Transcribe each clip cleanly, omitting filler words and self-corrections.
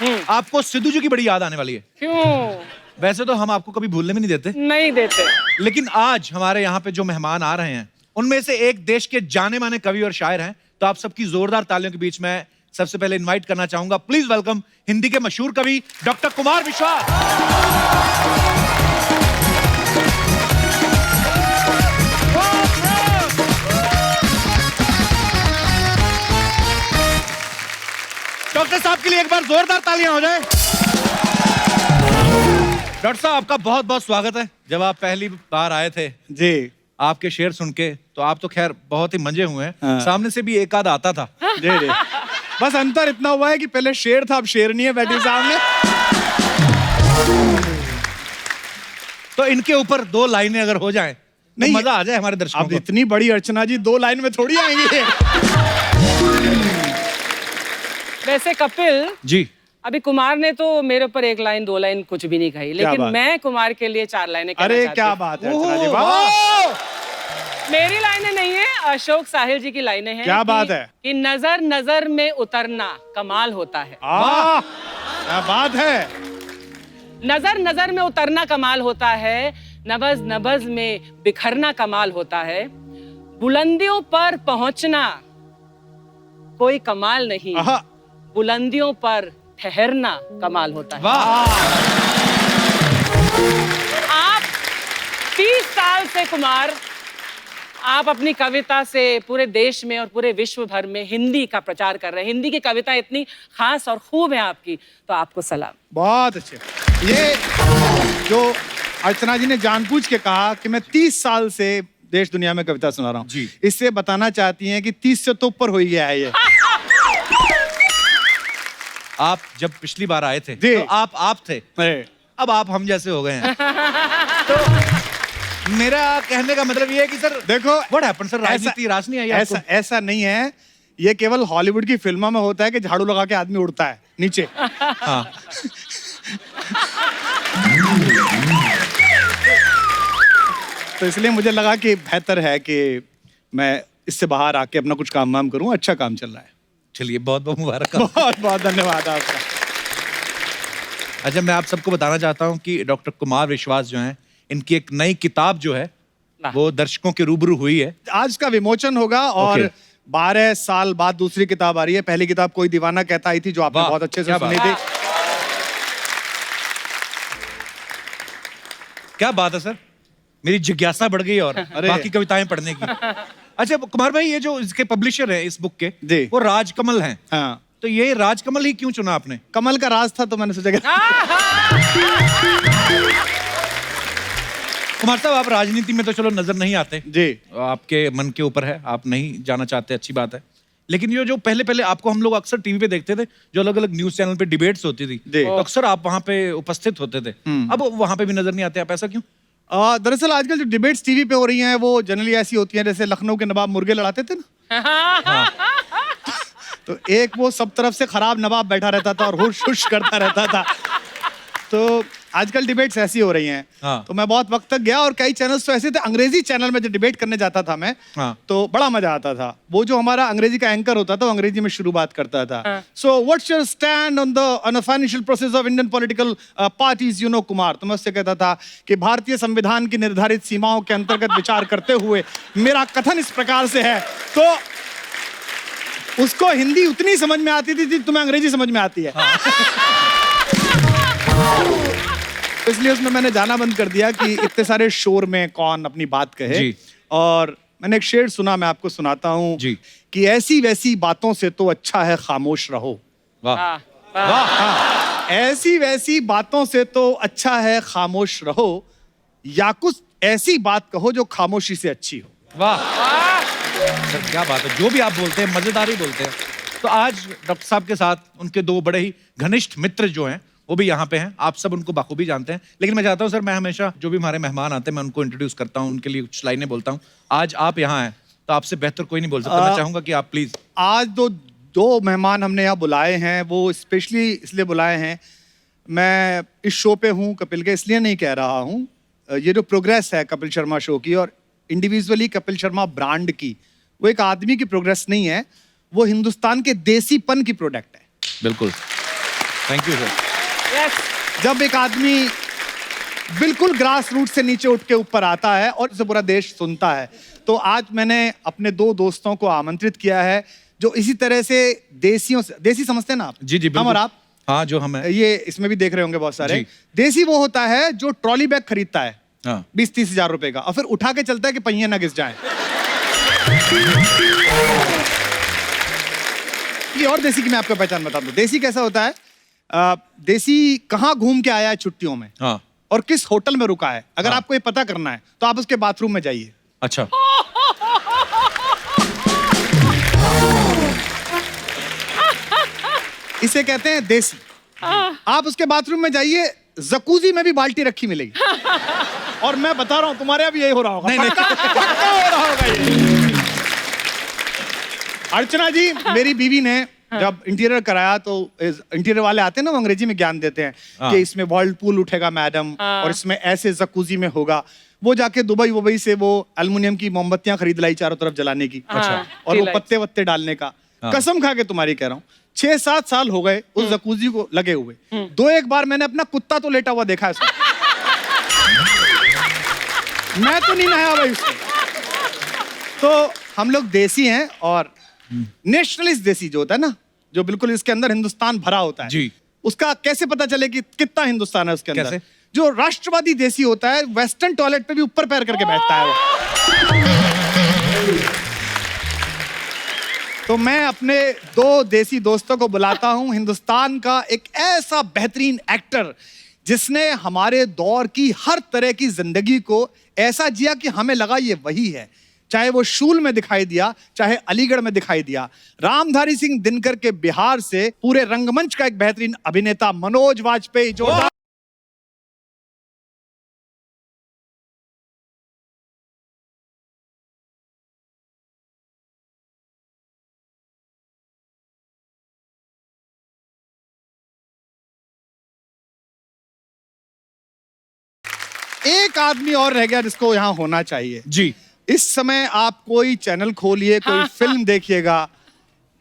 आपको सिद्धू जी की बड़ी याद आने वाली है। क्यों? वैसे तो हम आपको कभी भूलने भी नहीं देते। नहीं देते। लेकिन आज हमारे यहाँ पे जो मेहमान आ रहे हैं उनमें से एक देश के जाने माने कवि और शायर हैं। तो आप सबकी जोरदार तालियों के बीच में सबसे पहले इनवाइट करना चाहूंगा, प्लीज वेलकम हिंदी के मशहूर कवि डॉक्टर कुमार विश्वास। डॉक्टर साहब के लिए एक बार जोरदार तालियां हो जाए। डॉक्टर साहब आपका बहुत बहुत स्वागत है। जब आप पहली बार आए थे जी, आपके शेर सुन के तो आप तो खैर बहुत ही मंजे हुए हैं। हाँ। सामने से भी एक आध आता था। जी जी। बस अंतर इतना हुआ है कि पहले शेर था, अब शेरनी है बैठी सामने। तो इनके ऊपर दो लाइनें अगर हो जाएं तो नहीं, मजा आ जाए हमारे दर्शकों अब को। इतनी बड़ी अर्चना जी 2 लाइन में थोड़ी आएंगी। वैसे कपिल जी, अभी कुमार ने तो मेरे ऊपर 1 लाइन 2 लाइन कुछ भी नहीं कही, लेकिन बात? मैं कुमार के लिए 4 लाइनें कहना अरे चाहती क्या हूँ। बात है अर्चना जी, ओह, वाह। मेरी लाइनें नहीं है, अशोक साहिल जी की लाइनें हैं। क्या बात है? कि नजर नजर में उतरना कमाल होता है। वाह, क्या बात है। नजर नजर में उतरना कमाल होता है, नबज नबज में बिखरना कमाल होता है, बुलंदियों पर पहुंचना कोई कमाल नहीं, आहा, बुलंदियों पर ठहरना कमाल होता है। वाह। आप 30 साल से कुमार, आप अपनी कविता से पूरे देश में और पूरे विश्व भर में हिंदी का प्रचार कर रहे हैं। हिंदी की कविता इतनी खास और खूब है आपकी, तो आपको सलाम। बहुत अच्छे। ये जो अर्चना जी ने जानबूझ के कहा कि मैं 30 साल से देश दुनिया में कविता सुना रहा हूँ, जी। इससे बताना चाहती हैं कि 30 से तो ऊपर हो ही गया है ये। आप जब पिछली बार आए थे जी। तो आप थे, अब आप हम जैसे हो गए हैं। तो मेरा कहने का मतलब ये है कि सर देखो, व्हाट हैपेंड सर, राजनीति रास नहीं आई आपको? ऐसा नहीं है। ये केवल हॉलीवुड की फिल्मों में होता है कि झाड़ू लगा के आदमी उड़ता है नीचे। हाँ। तो इसलिए मुझे लगा कि बेहतर है कि मैं इससे बाहर आके अपना कुछ काम वाम करूं। अच्छा काम चल रहा है। चलिए बहुत बहुत मुबारक। बहुत बहुत धन्यवाद आपका। अच्छा, मैं आप सबको बताना चाहता हूँ कि डॉक्टर कुमार विश्वास जो हैं, इनकी एक नई किताब जो है वो दर्शकों के रूबरू हुई है। आज का विमोचन होगा और ओके। 12 साल बाद दूसरी किताब आ रही है। पहली किताब कोई दीवाना कहता आई थी, जो आपने वाह, बहुत अच्छे से क्या सुनी बात। थी। क्या बात है सर, मेरी जिज्ञासा बढ़ गई और बाकी कविताएं पढ़ने की। अच्छा कुमार भाई, ये जो इसके पब्लिशर हैं इस बुक के, जी। वो राजकमल हैं। हाँ, तो ये राजकमल ही क्यों चुना आपने? कमल का राज था तो मैंने सोचा कि कुमार साहब, आप राजनीति में तो चलो नजर नहीं आते, जी। आपके मन के ऊपर है, आप नहीं जाना चाहते, अच्छी बात है। लेकिन ये जो पहले पहले आपको हम लोग अक्सर टीवी पे देखते थे, जो अलग अलग न्यूज चैनल पे डिबेट्स होती थी, जी। तो अक्सर आप वहां पे उपस्थित होते थे। अब वहां पे भी नजर नहीं आते आप, ऐसा क्यों? दरअसल आजकल जो डिबेट्स टीवी पे हो रही हैं वो जनरली ऐसी होती हैं जैसे लखनऊ के नवाब मुर्गे लड़ाते थे ना। तो एक वो सब तरफ से खराब नवाब बैठा रहता था और हुश हुश करता रहता था। तो आजकल डिबेट्स ऐसी हो रही हैं। हाँ। तो मैं बहुत वक्त तक गया और कई चैनल्स तो ऐसे थे, अंग्रेजी चैनल में जब डिबेट करने जाता था मैं, हाँ। तो बड़ा मजा आता था। वो जो हमारा अंग्रेजी का एंकर होता था वो अंग्रेजी में शुरू बात करता था। So what's your stand on the financial process of Indian political parties, you know Kumar. तो मैं उससे कहता था कि भारतीय संविधान की निर्धारित सीमाओं के अंतर्गत विचार करते हुए मेरा कथन इस प्रकार से है। तो उसको हिंदी उतनी समझ में आती थी तुम्हें अंग्रेजी समझ में आती है। इसलिए उसमें मैंने जाना बंद कर दिया कि इतने सारे शोर में कौन अपनी बात कहे। जी। और मैंने एक शेर सुना, मैं आपको सुनाता हूँ जी। कि ऐसी वैसी बातों से तो अच्छा है खामोश रहो। वाह हाँ, ऐसी वैसी बातों से तो अच्छा है खामोश रहो, या कुछ ऐसी बात कहो जो खामोशी से अच्छी हो। वाह सर, क्या बात है, जो भी आप बोलते हैं मजेदार ही बोलते हैं। तो आज डॉक्टर साहब के साथ उनके 2 बड़े ही घनिष्ठ मित्र जो हैं वो भी यहाँ पे हैं। आप सब उनको बाखूबी जानते हैं, लेकिन मैं चाहता हूँ सर, मैं हमेशा जो भी हमारे मेहमान आते हैं मैं उनको इंट्रोड्यूस करता हूँ, उनके लिए कुछ लाइनें बोलता हूँ। आज आप यहाँ हैं तो आपसे बेहतर कोई नहीं बोल सकता। मैं चाहूंगा कि आप प्लीज। आज दो मेहमान हमने यहाँ बुलाए हैं, वो स्पेशली इसलिए बुलाए हैं, मैं इस शो पे हूँ कपिल के इसलिए नहीं कह रहा हूँ। ये जो प्रोग्रेस है कपिल शर्मा शो की और इंडिविजुअली कपिल शर्मा ब्रांड की, वो एक आदमी की प्रोग्रेस नहीं है, वो हिंदुस्तान के देसीपन की प्रोडक्ट है। बिल्कुल। Thank you sir. यस, जब एक आदमी बिल्कुल ग्रास रूट से नीचे उठ के ऊपर आता है और इसे पूरा देश सुनता है, तो आज मैंने अपने 2 दोस्तों को आमंत्रित किया है जो इसी तरह से देसियों से, देसी समझते हैं ना आप? जी जी हम बिल्कुल। और आप, हाँ जो हम हैं। ये इसमें भी देख रहे होंगे बहुत सारे। जी। देसी वो होता है जो ट्रॉली बैग खरीदता है हाँ 20-30 हजार रुपए का और फिर उठा के चलता है कि पहिए ना घिस जाएं। ये और देसी की मैं आपको पहचान बता दूं। देसी कैसा होता है? देसी कहाँ घूम के आया है छुट्टियों में हाँ। और किस होटल में रुका है, अगर हाँ। आपको ये पता करना है तो आप उसके बाथरूम में जाइए। अच्छा। इसे कहते हैं देसी। आप उसके बाथरूम में जाइए, जकूजी में भी बाल्टी रखी मिलेगी। और मैं बता रहा हूं तुम्हारे यहाँ भी यही हो रहा होगा। नहीं, पक्का हो रहा होगा ये। अर्चना जी, मेरी बीवी ने जब इंटीरियर कराया तो इंटीरियर वाले आते हैं ना, वो अंग्रेजी में ज्ञान देते हैं हाँ। कि इसमें वर्लपूल उठेगा मैडम, और इसमें ऐसे जकूजी में होगा। वो जाके दुबई से वो एल्युमिनियम की मोमबत्तियां खरीद लाई चारों तरफ जलाने की। अच्छा। और वो टी पत्ते वत्ते डालने का। हाँ। कसम खा के तुम्हारी कह रहा हूँ, 6-7 साल हो गए उस जकूजी को लगे हुए। 2-1 बार मैंने अपना कुत्ता तो लेटा हुआ देखा है उसमें। मैं तो नहीं नहाया भाई उसमें। तो हम लोग देसी हैं, और नेशनलिस्ट देसी जो होता है ना, जो बिल्कुल इसके अंदर हिंदुस्तान भरा होता है जी। उसका कैसे पता चले कि कितना हिंदुस्तान है उसके अंदर? कैसे? जो राष्ट्रवादी देसी होता है, वेस्टर्न टॉयलेट पे भी ऊपर पैर करके बैठता है वो। तो मैं अपने 2 देसी दोस्तों को बुलाता हूं, हिंदुस्तान का एक ऐसा बेहतरीन एक्टर जिसने हमारे दौर की हर तरह की जिंदगी को ऐसा जिया कि हमें लगा ये वही है। चाहे वो शूल में दिखाई दिया, चाहे अलीगढ़ में दिखाई दिया। रामधारी सिंह दिनकर के बिहार से पूरे रंगमंच का एक बेहतरीन अभिनेता मनोज वाजपेयी, जो एक आदमी और रह गया जिसको यहाँ होना चाहिए। जी। इस समय आप कोई चैनल खोलिए, कोई फिल्म देखिएगा,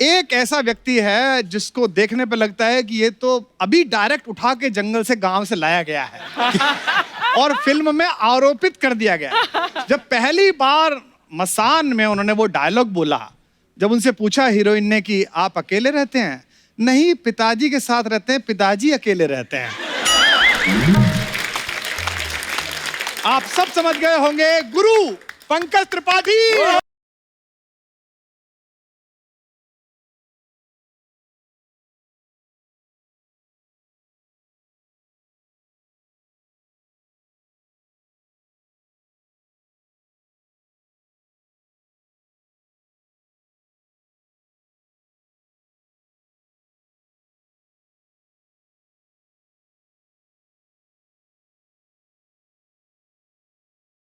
एक ऐसा व्यक्ति है जिसको देखने पे लगता है कि ये तो अभी डायरेक्ट उठा के जंगल से, गांव से लाया गया है और फिल्म में आरोपित कर दिया गया। जब पहली बार मसान में उन्होंने वो डायलॉग बोला, जब उनसे पूछा हीरोइन ने कि आप अकेले रहते हैं? नहीं, पिताजी के साथ रहते हैं, पिताजी अकेले रहते हैं। आप सब समझ गए होंगे, गुरु पंकज त्रिपाठी।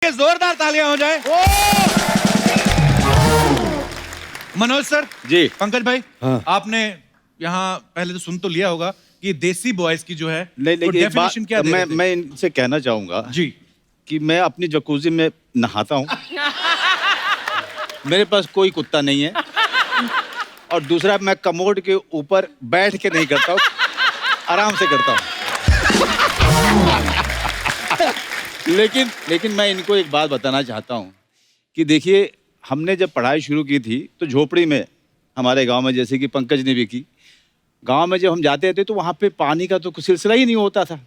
जोरदार तालियां हो जाए। मनोज सर जी। पंकज भाई, हाँ। आपने यहाँ पहले तो सुन तो लिया होगा कि देसी बॉयज की जो है नहीं, वो लेकिन एक डेफिनेशन क्या दे रहे थे? मैं इनसे कहना चाहूंगा जी। कि मैं अपनी जकूजी में नहाता हूँ। मेरे पास कोई कुत्ता नहीं है, और दूसरा मैं कमोड के ऊपर बैठ के नहीं करता हूँ, आराम से करता हूँ। लेकिन मैं इनको एक बात बताना चाहता हूँ कि देखिए, हमने जब पढ़ाई शुरू की थी तो झोपड़ी में, हमारे गांव में, जैसे कि पंकज ने भी की, गांव में जब हम जाते थे तो वहाँ पे पानी का तो कुछ सिलसिला ही नहीं होता था,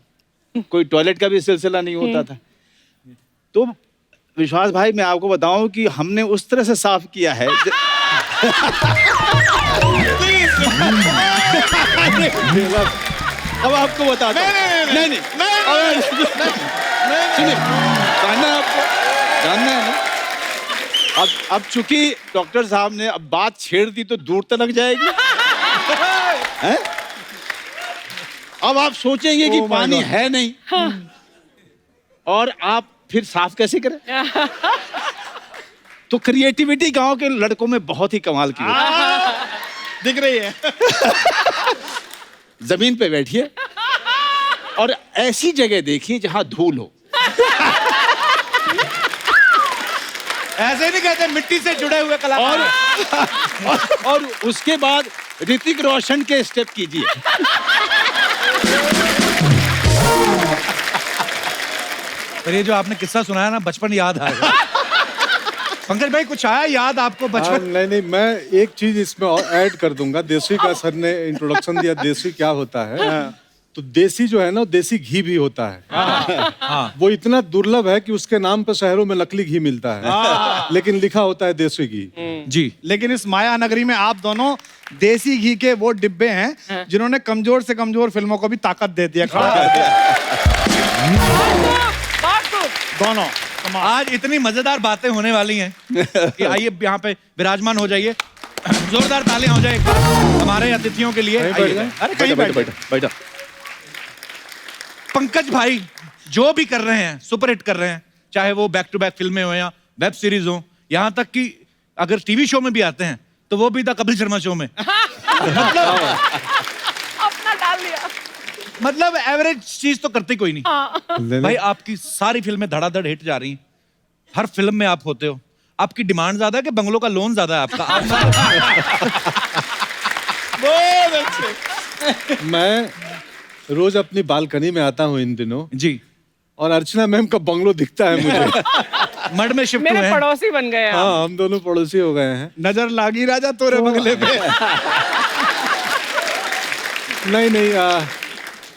कोई टॉयलेट का भी सिलसिला नहीं होता था। तो विश्वास भाई, मैं आपको बताऊं कि हमने उस तरह से साफ किया है अब आपको बताता हूं। नहीं, सुनिए, जानना है आपको, जानना है ना? अब चूंकि डॉक्टर साहब ने अब बात छेड़ दी तो दूर तक जाएगी। हैं? अब आप सोचेंगे कि पानी है नहीं, और आप फिर साफ कैसे करें? तो क्रिएटिविटी गांव के लड़कों में बहुत ही कमाल की दिख रही है। जमीन पे बैठिए और ऐसी जगह देखिए जहां धूल हो। ऐसे नहीं कहते, मिट्टी से जुड़े हुए कलाकार। और उसके बाद ऋतिक रोशन के स्टेप कीजिए। पर ये जो आपने किस्सा सुनाया ना, बचपन याद आ गया। पंकज भाई कुछ आया याद आपको बचपन? नहीं नहीं, मैं एक चीज इसमें और ऐड कर दूंगा। देसी का सर ने इंट्रोडक्शन दिया, देसी क्या होता है। तो देसी जो है ना, देसी घी भी होता है। वो इतना दुर्लभ है कि उसके नाम पे शहरों में नकली घी मिलता है, लेकिन लिखा होता है देसी घी। जी। लेकिन इस माया नगरी में आप दोनों देसी घी के वो डिब्बे हैं जिन्होंने कमजोर से कमजोर फिल्मों को भी ताकत दे दिया, खड़ा कर दिया। दोनों आज इतनी मजेदार बातें होने वाली हैं कि आइए यहाँ पे विराजमान हो जाइए। जोरदार तालियां हो जाए एक बार हमारे अतिथियों के लिए। आइए। अरे कहीं बैठो। पंकज भाई जो भी कर रहे हैं सुपरहिट कर रहे हैं, चाहे वो बैक टू बैक फिल्में हो या वेब सीरीज हो, यहाँ तक कि अगर टीवी शो में भी आते हैं तो वो भी द कपिल शर्मा शो में। अपना डाल लिया। मतलब एवरेज चीज तो करते कोई नहीं। भाई आपकी सारी फिल्में धड़ाधड़ हिट जा रही हैं, हर फिल्म में आप होते हो। आपकी डिमांड ज्यादा है कि बंगलों का लोन ज्यादा है आपका? बहुत अच्छे। मैं रोज अपनी बालकनी में आता हूँ इन दिनों जी। और अर्चना मैम का बंगलो दिखता है मुझे। मड में शिफ्ट हुए मेरे हैं। पड़ोसी बन गए आप। हाँ, हम दोनों पड़ोसी हो गए हैं। नजर लागी राजा तोरे बंगले पे। नहीं नहीं,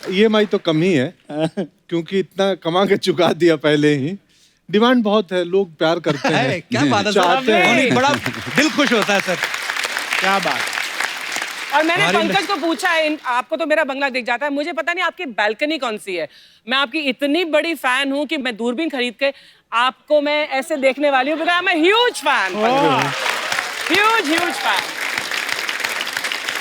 EMI तो कम ही है, क्योंकि इतना कमा के चुका दिया पहले ही। डिमांड बहुत है, लोग प्यार करते है, हैं, क्या बात है सर? चाहते हैं। बड़ा दिल खुश होता है सर। क्या बात। और मैंने हमारी पंकज को पूछा है, आपको तो मेरा बंगला दिख जाता है, मुझे पता नहीं आपकी बालकनी कौन सी है। मैं आपकी इतनी बड़ी फैन हूं कि मैं दूरबीन खरीद के आपको मैं ऐसे देखने वाली हूँ, because I am a huge fan. Huge fan.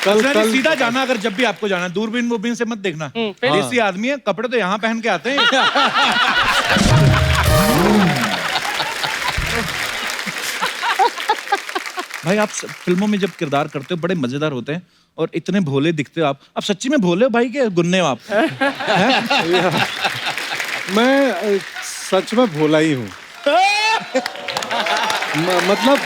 कल सीधा जाना, अगर जब भी आपको जाना, दूरबीन वूरबीन से मत देखना। देसी आदमी है, कपड़े तो यहाँ पहन के आते हैं। भाई आप फिल्मों में जब किरदार करते हो बड़े मजेदार होते हैं और इतने भोले दिखते हो आप सच्ची में भोले हो भाई के गुन्ने हो आप? मैं सच में भोला ही हूँ। मतलब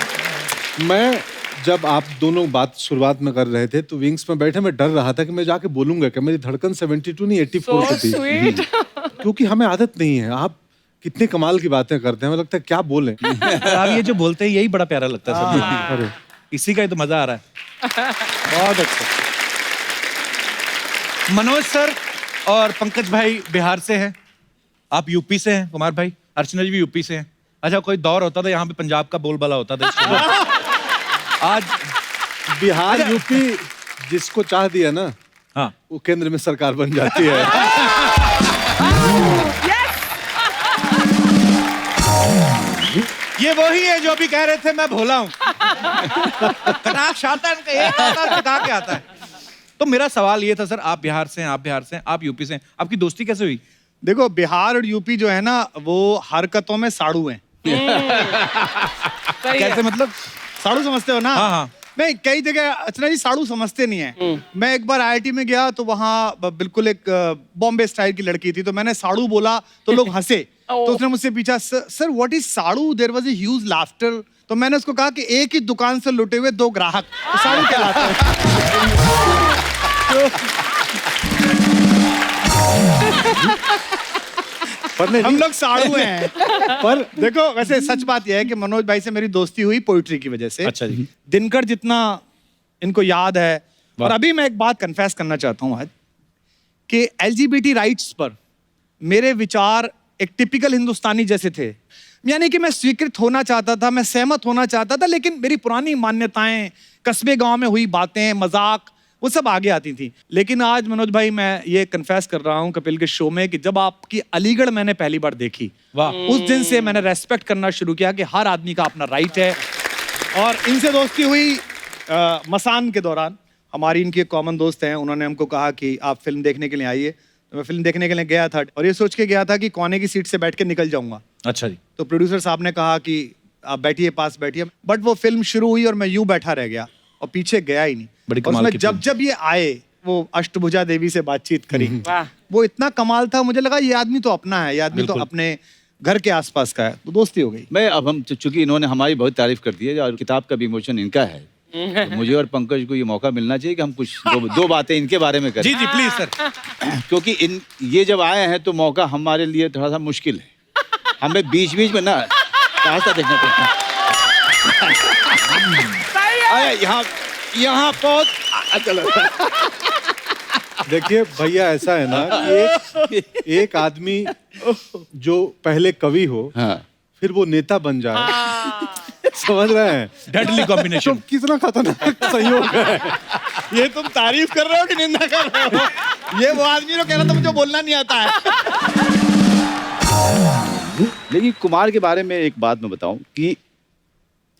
मैं जब आप दोनों बात शुरुआत में कर रहे थे तो विंग्स में बैठे मैं डर रहा था कि मैं जाके बोलूंगा कि मेरी धड़कन 72 नहीं 84 So थी। sweet। क्योंकि हमें आदत नहीं है। आप कितने कमाल की बातें करते हैं, हमें लगता है क्या बोले। आप ये जो बोलते हैं यही बड़ा प्यारा लगता है सब। अरे इसी का ही तो मजा आ रहा है। बहुत अच्छा। मनोज सर और पंकज भाई बिहार से हैं, आप यूपी से हैं। कुमार भाई, अर्चना जी भी यूपी से हैं। अच्छा, कोई दौर होता था यहाँ पे पंजाब का बोलबाला होता था। आज बिहार यूपी जिसको चाह दिया ना, हाँ, वो केंद्र में सरकार बन जाती है। ये वही है जो अभी कह रहे थे मैं भोला हूँ। कटाक्ष आता है इनका, एक आता है टिका के आता है। तो मेरा सवाल ये था सर, आप बिहार से हैं, आप यूपी से हैं, आपकी दोस्ती कैसे हुई? देखो, बिहार और यूपी जो है ना, वो हरकतों में साड़ू हैं। कैसे मतलब? साड़ू समझते हो ना? हाँ, हाँ। नहीं, कई जगह अर्चना जी साड़ू समझते नहीं है। मैं एक बार IIT में गया तो वहाँ बिल्कुल एक बॉम्बे स्टाइल की लड़की थी, तो मैंने साड़ू बोला तो लोग हंसे। तो उसने मुझसे पूछा, sir what is saadu? There was a huge laughter. तो मैंने उसको कहा कि एक ही दुकान से लुटे हुए दो ग्राहक, तो साड़ू कहलाते हैं। हम लोग साड़ू हैं। पर देखो, वैसे सच बात यह है कि मनोज भाई से मेरी दोस्ती हुई पोइट्री की वजह से। अच्छा जी। दिनकर जितना इनको याद है। और अभी मैं एक बात कन्फेस करना चाहता हूं आज कि LGBT राइट्स पर मेरे विचार एक टिपिकल हिंदुस्तानी जैसे थे। यानी कि मैं स्वीकृत होना चाहता था, मैं सहमत होना चाहता था, लेकिन मेरी पुरानी मान्यताएं, कस्बे गांव में हुई बातें, मजाक, वो सब आगे आती थी। लेकिन आज मनोज भाई, मैं ये कन्फेस कर रहा हूँ कपिल के शो में कि जब आपकी अलीगढ़ मैंने पहली बार देखी, वाह, उस दिन से मैंने रेस्पेक्ट करना शुरू किया कि हर आदमी का अपना राइट है। और इनसे दोस्ती हुई मसान के दौरान। हमारी इनकी एक कॉमन दोस्त हैं, उन्होंने हमको कहा कि आप फिल्म देखने के लिए आइए। तो मैं फिल्म देखने के लिए गया था और ये सोच के गया था कि कोने की सीट से बैठ के निकल जाऊंगा। अच्छा जी। तो प्रोड्यूसर साहब ने कहा कि आप बैठिए, पास बैठिए। बट वो फिल्म शुरू हुई और मैं यूं बैठा रह गया और पीछे गया ही नहीं। बड़ी और कमाल उसमें की जब फिल्म। जब ये आए, वो अष्टभुजा देवी से बातचीत करी, वाह। वो इतना कमाल था, मुझे लगा ये आदमी तो अपना है, ये आदमी तो बिल्कुल। अपने घर के आसपास का है। तो दोस्ती हो गई। मैं अब हम चूंकि इन्होंने हमारी बहुत तारीफ कर दी है और किताब का भी विमोचन इनका है, तो मुझे और पंकज को ये मौका मिलना चाहिए कि हम कुछ दो बातें इनके बारे में करें। जी जी प्लीज सर। क्योंकि ये जब आए हैं तो मौका हमारे लिए थोड़ा सा मुश्किल है। हमें बीच बीच में ना रास्ता देखना पड़ता है। सही है। अरे यहाँ बहुत चलो। देखिए भैया, ऐसा है ना कि एक आदमी जो पहले कवि हो, हाँ। फिर वो नेता बन जाए, समझ रहे हैं? डेडली तो कॉम्बिनेशन। कितना खतरनाक संयोग है। ये तुम तारीफ कर रहे हो कि निंदा कर रहे हो? ये वो आदमी जो कह रहा था मुझे बोलना नहीं आता है। लेकिन कुमार के बारे में एक बात मैं बताऊं कि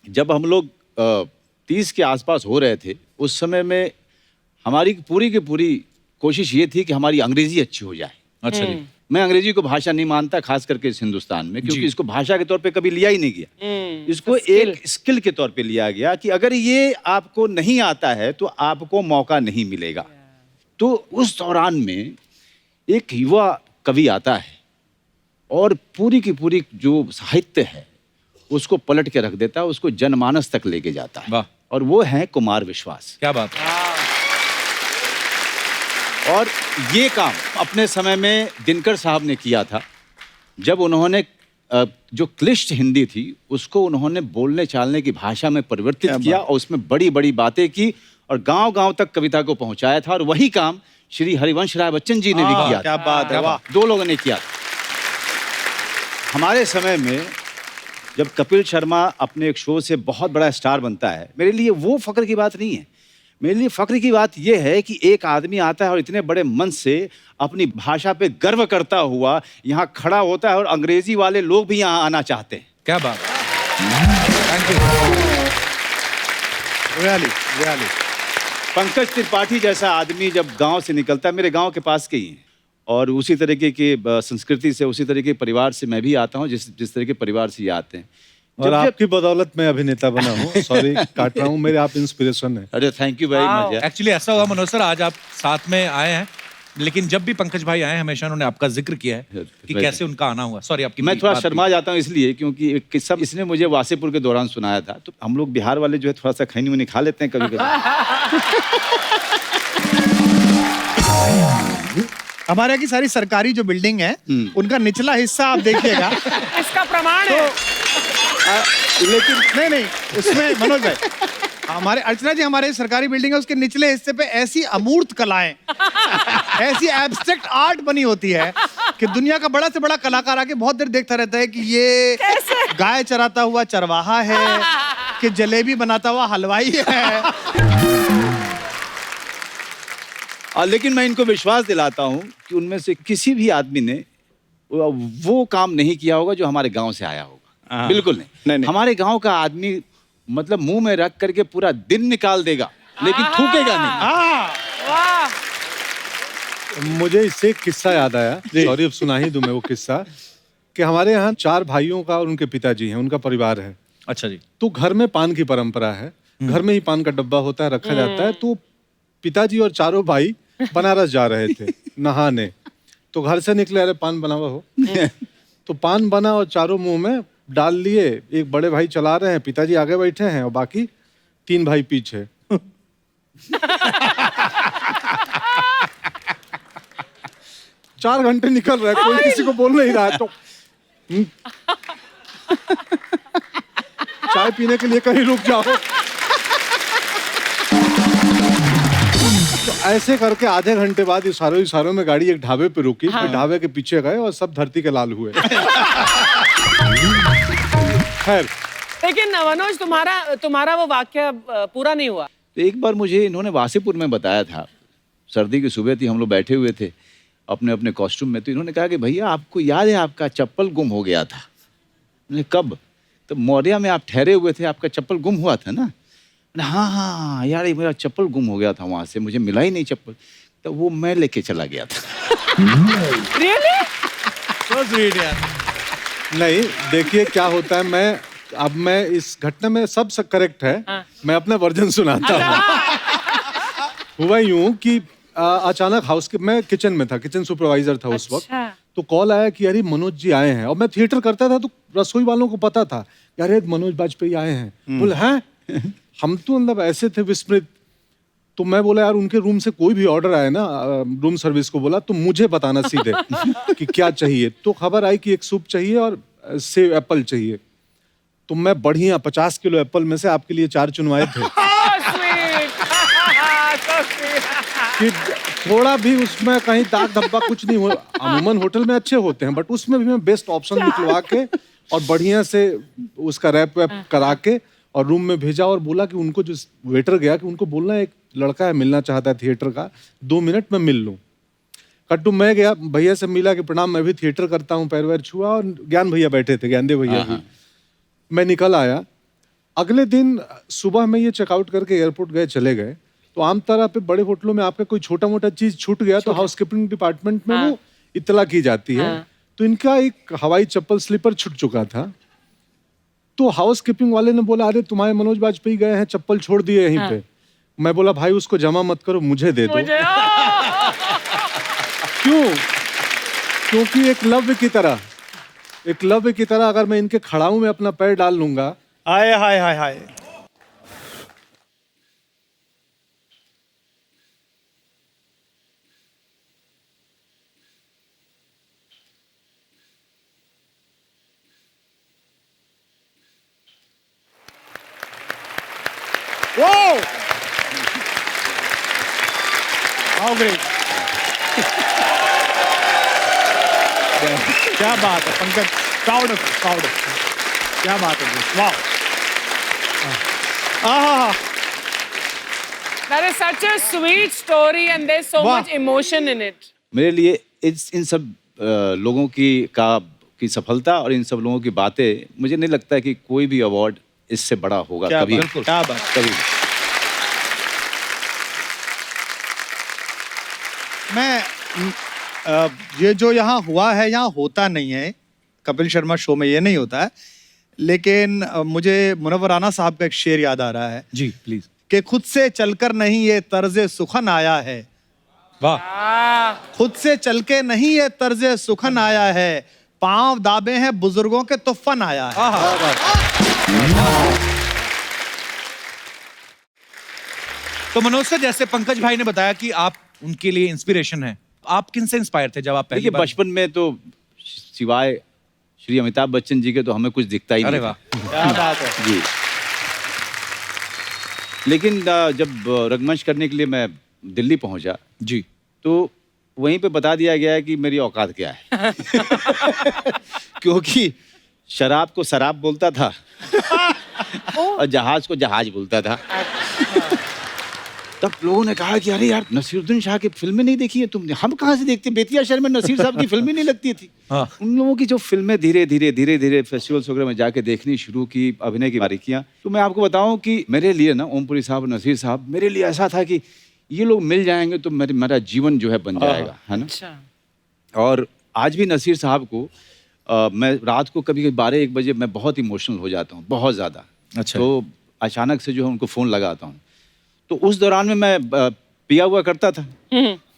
जब हम लोग 30 के आसपास हो रहे थे, उस समय में हमारी पूरी की पूरी कोशिश ये थी कि हमारी अंग्रेजी अच्छी हो जाए। अच्छा जी। मैं अंग्रेजी को भाषा नहीं मानता, खास करके इस हिंदुस्तान में, क्योंकि इसको भाषा के तौर पे कभी लिया ही नहीं गया। इसको एक स्किल के तौर पे लिया गया कि अगर ये आपको नहीं आता है तो आपको मौका नहीं मिलेगा। तो उस दौरान में एक युवा कवि आता है और पूरी की पूरी जो साहित्य है उसको पलट के रख देता है, उसको जनमानस तक लेके जाता है। वाह। और वो है कुमार विश्वास। क्या बात है। और ये काम अपने समय में दिनकर साहब ने किया था, जब उन्होंने जो क्लिष्ट हिंदी थी उसको उन्होंने बोलने चालने की भाषा में परिवर्तित किया और उसमें बड़ी बड़ी बातें की और गांव-गांव तक कविता को पहुंचाया था। और वही काम श्री हरिवंश राय बच्चन जी ने भी किया। क्या बात है, वाह। दो लोगों ने किया। हमारे समय में जब कपिल शर्मा अपने एक शो से बहुत बड़ा स्टार बनता है, मेरे लिए वो फक्र की बात नहीं है। मेरे लिए फक्र की बात यह है कि एक आदमी आता है और इतने बड़े मन से अपनी भाषा पे गर्व करता हुआ यहाँ खड़ा होता है और अंग्रेजी वाले लोग भी यहाँ आना चाहते हैं। क्या बात है। Thank you. Really. Pankaj Tripathi जैसा आदमी जब गांव से निकलता है, मेरे गांव के पास के ही हैं, और उसी तरीके की संस्कृति से, उसी तरीके के परिवार से मैं भी आता हूँ जिस तरह के परिवार से ये आते हैं। और आपकी बदौलत मैं अभिनेता बना हूँ। सॉरी काट रहा हूँ, मेरे आप इंस्पिरेशन है। अरे thank you very much. Actually ऐसा हुआ मनोज सर, आज आप साथ में आए हैं, लेकिन जब भी पंकज भाई आए हमेशा उन्होंने आपका जिक्र किया है कि कैसे उनका आना हुआ। सॉरी आपकी मैं थोड़ा बात शर्मा जाता हूँ इसलिए क्योंकि एक किस्सा इसने मुझे वासेपुर के दौरान सुनाया था। तो हम लोग बिहार वाले जो है थोड़ा सा खैनी वैनी खा लेते हैं कभी कभी। हमारे यहाँ की सारी सरकारी जो बिल्डिंग है उनका निचला हिस्सा आप देखिएगा। इसका प्रमाण है। लेकिन नहीं, उसमें मनोज भाई, हमारे अर्चना जी, हमारे सरकारी बिल्डिंग है उसके निचले हिस्से पे ऐसी अमूर्त कलाएं, ऐसी एब्स्ट्रैक्ट आर्ट बनी होती है कि दुनिया का बड़ा से बड़ा कलाकार आके बहुत देर देखता रहता है कि ये गाय चराता हुआ चरवाहा है कि जलेबी बनाता हुआ हलवाई है। लेकिन मैं इनको विश्वास दिलाता हूँ कि उनमें से किसी भी आदमी ने वो काम नहीं किया होगा जो हमारे गांव से आया होगा। बिल्कुल नहीं। हमारे गांव का आदमी मतलब मुंह में रख करके पूरा दिन निकाल देगा, लेकिन थूकेगा नहीं। वाह। मुझे इससे एक किस्सा याद आया। सॉरी, अब सुना ही दूं मैं वो किस्सा कि हमारे यहाँ 4 भाइयों का और उनके पिताजी हैं, उनका परिवार है। अच्छा जी। तो घर में पान की परंपरा है, घर में ही पान का डब्बा होता है, रखा जाता है। तो पिताजी और चारों भाई बनारस जा रहे थे नहाने। तो घर से निकले, अरे पान बना हुआ हो। तो पान बना और चारों मुंह में डाल लिए। एक बड़े भाई चला रहे हैं, पिताजी आगे बैठे हैं और बाकी 3 भाई पीछे। 4 घंटे निकल रहा है, कोई किसी को बोल नहीं रहा है। तो चाय पीने के लिए कहीं रुक जाओ। तो ऐसे करके आधे घंटे बाद इशारों में गाड़ी एक ढाबे पे रुकी। फिर ढाबे के पीछे गए और सब धरती के लाल हुए। खैर, लेकिन मनोज, तुम्हारा वो वाक्य पूरा नहीं हुआ। तो एक बार मुझे इन्होंने वासेपुर में बताया था, सर्दी की सुबह थी, हम लोग बैठे हुए थे अपने अपने कॉस्ट्यूम में। तो इन्होंने कहा कि भैया आपको याद है आपका चप्पल गुम हो गया था। मैंने कब? तो मौर्या में आप ठहरे हुए थे, आपका चप्पल गुम हुआ था ना। हाँ यार, ये मेरा चप्पल गुम हो गया था, वहां से मुझे मिला ही नहीं चप्पल। तो वो मैं लेके चला गया था। Really? So sweet यार। नहीं, देखिए क्या होता है, मैं इस घटना में सब करेक्ट है। मैं अपना वर्जन सुनाता हूँ। हुआ यूं कि अचानक मैं किचन में था, किचन सुपरवाइजर था उस वक्त। तो कॉल आया कि अरे मनोज जी आए हैं। और मैं थिएटर करता था तो रसोई वालों को पता था, यार मनोज बाजपेयी आए हैं। बोले हैं? हम तो मतलब ऐसे थे विस्मृत। तो मैं बोला यार उनके रूम से कोई भी ऑर्डर आए ना, रूम सर्विस को बोला तो मुझे बताना सीधे कि क्या चाहिए। तो खबर आई कि एक सूप चाहिए और सेब एप्पल चाहिए, तो मैं बढ़िया 50 किलो एप्पल में से आपके लिए 4 चुनवाए थे So sweet. So sweet. कि थोड़ा भी उसमें कहीं दाग धब्बा कुछ नहीं हो। अमूमन होटल में अच्छे होते हैं, बट उसमें भी मैं बेस्ट ऑप्शन निकलवा के और बढ़िया से उसका रैप वैप करा के और रूम में भेजा और बोला कि उनको जो वेटर गया कि उनको बोलना एक लड़का है मिलना चाहता है थिएटर का, 2 मिनट में मिल लूँ। कट्टू मैं गया, भैया से मिला कि प्रणाम मैं भी थिएटर करता हूँ, पैर वैर छुआ और ज्ञान भैया बैठे थे, ज्ञानदेव भैया भी। मैं निकल आया। अगले दिन सुबह में ये चेकआउट करके एयरपोर्ट गए, चले गए। तो आम तरह पे बड़े होटलों में आपका कोई छोटा मोटा चीज छूट गया तो हाउसकीपिंग डिपार्टमेंट में वो इत्तला की जाती है। तो इनका एक हवाई चप्पल स्लीपर छूट चुका था, तो हाउसकीपिंग वाले ने बोला अरे तुम्हारे मनोज वाजपेयी गए हैं, चप्पल छोड़ दिए यहीं पे। मैं बोला भाई उसको जमा मत करो, मुझे दे दो। क्यों? क्योंकि एक लव्य की तरह अगर मैं इनके खड़ाऊ में अपना पैर डाल लूंगा। हाय हाय हाय हाय। Whoa! How great! क्या बात है पंकज, प्राउड ऑफ क्या बात है, वाह। That is such a sweet story and there's so वाह। much emotion in it. मेरे लिए इन सब लोगों की सफलता और इन सब लोगों की बातें, मुझे नहीं लगता है कि कोई भी अवार्ड इससे बड़ा होगा क्या कभी। बात, क्या बात। कभी। ये जो यहाँ हुआ है यहाँ होता नहीं है, कपिल शर्मा शो में ये नहीं होता है, लेकिन मुझे मुनव्वर राना साहब का एक शेर याद आ रहा है जी प्लीज। कि खुद से चलकर नहीं ये तर्ज सुखन आया है, वाह। खुद से चल के नहीं ये तर्ज सुखन आया है, पांव दाबे हैं बुजुर्गों के तो फन आया है। तो मनोज सर, जैसे पंकज भाई ने बताया कि आप उनके लिए इंस्पिरेशन है, आप किन से इंस्पायर थे जब आप पहली देखिए बार? बचपन में तो सिवाय श्री अमिताभ बच्चन जी के तो हमें कुछ दिखता ही अरे नहीं वाह। था। क्या बात है। जी। लेकिन जब रंगमंच करने के लिए मैं दिल्ली पहुंचा जी, तो वहीं पे बता दिया गया है कि मेरी औकात क्या है। क्योंकि शराब को शराब बोलता था और जहाज को जहाज बोलता था। तब लोगों ने कहा कि अरे यार नसीरुद्दीन शाह की फिल्में नहीं देखी है तुमने? हम कहाँ से देखते, बेतिया शहर में नसीर साहब की फिल्में नहीं लगती थी। हाँ। उन लोगों की जो फिल्में धीरे धीरे फेस्टिवल्स वगैरह में जाके देखनी शुरू की, अभिनय की बारीकियां। तो मैं आपको बताऊं कि मेरे लिए ना ओमपुरी साहब, नसीर साहब, मेरे लिए ऐसा था कि ये लोग मिल जाएंगे तो मेरा जीवन जो है बन जाएगा, है ना। अच्छा। और आज भी नसीर साहब को मैं रात को कभी 12-1 बजे मैं बहुत इमोशनल हो जाता हूँ, बहुत ज़्यादा। अच्छा। तो अचानक से जो है उनको फ़ोन लगाता हूँ। तो उस दौरान में मैं पिया हुआ करता था,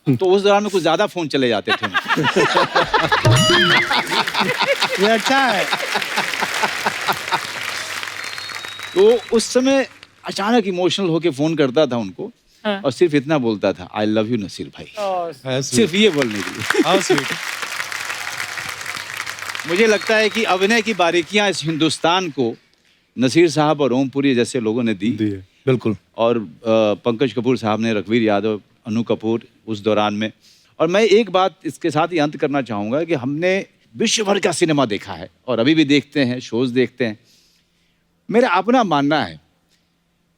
तो उस दौरान में कुछ ज़्यादा फ़ोन चले जाते थे। ये अच्छा है। तो उस समय अचानक इमोशनल होके फ़ोन करता था उनको, और सिर्फ इतना बोलता था, आई लव यू नसीर भाई। सिर्फ ये बोलने के लिए। मुझे लगता है कि अभिनय की बारीकियां इस हिंदुस्तान को नसीर साहब और ओमपुरी जैसे लोगों ने दी। बिल्कुल। और पंकज कपूर साहब ने, रघुवीर यादव, अनु कपूर उस दौरान में। और मैं एक बात इसके साथ ही अंत करना चाहूँगा कि हमने विश्व भर का सिनेमा देखा है और अभी भी देखते हैं, शोज़ देखते हैं। मेरा अपना मानना है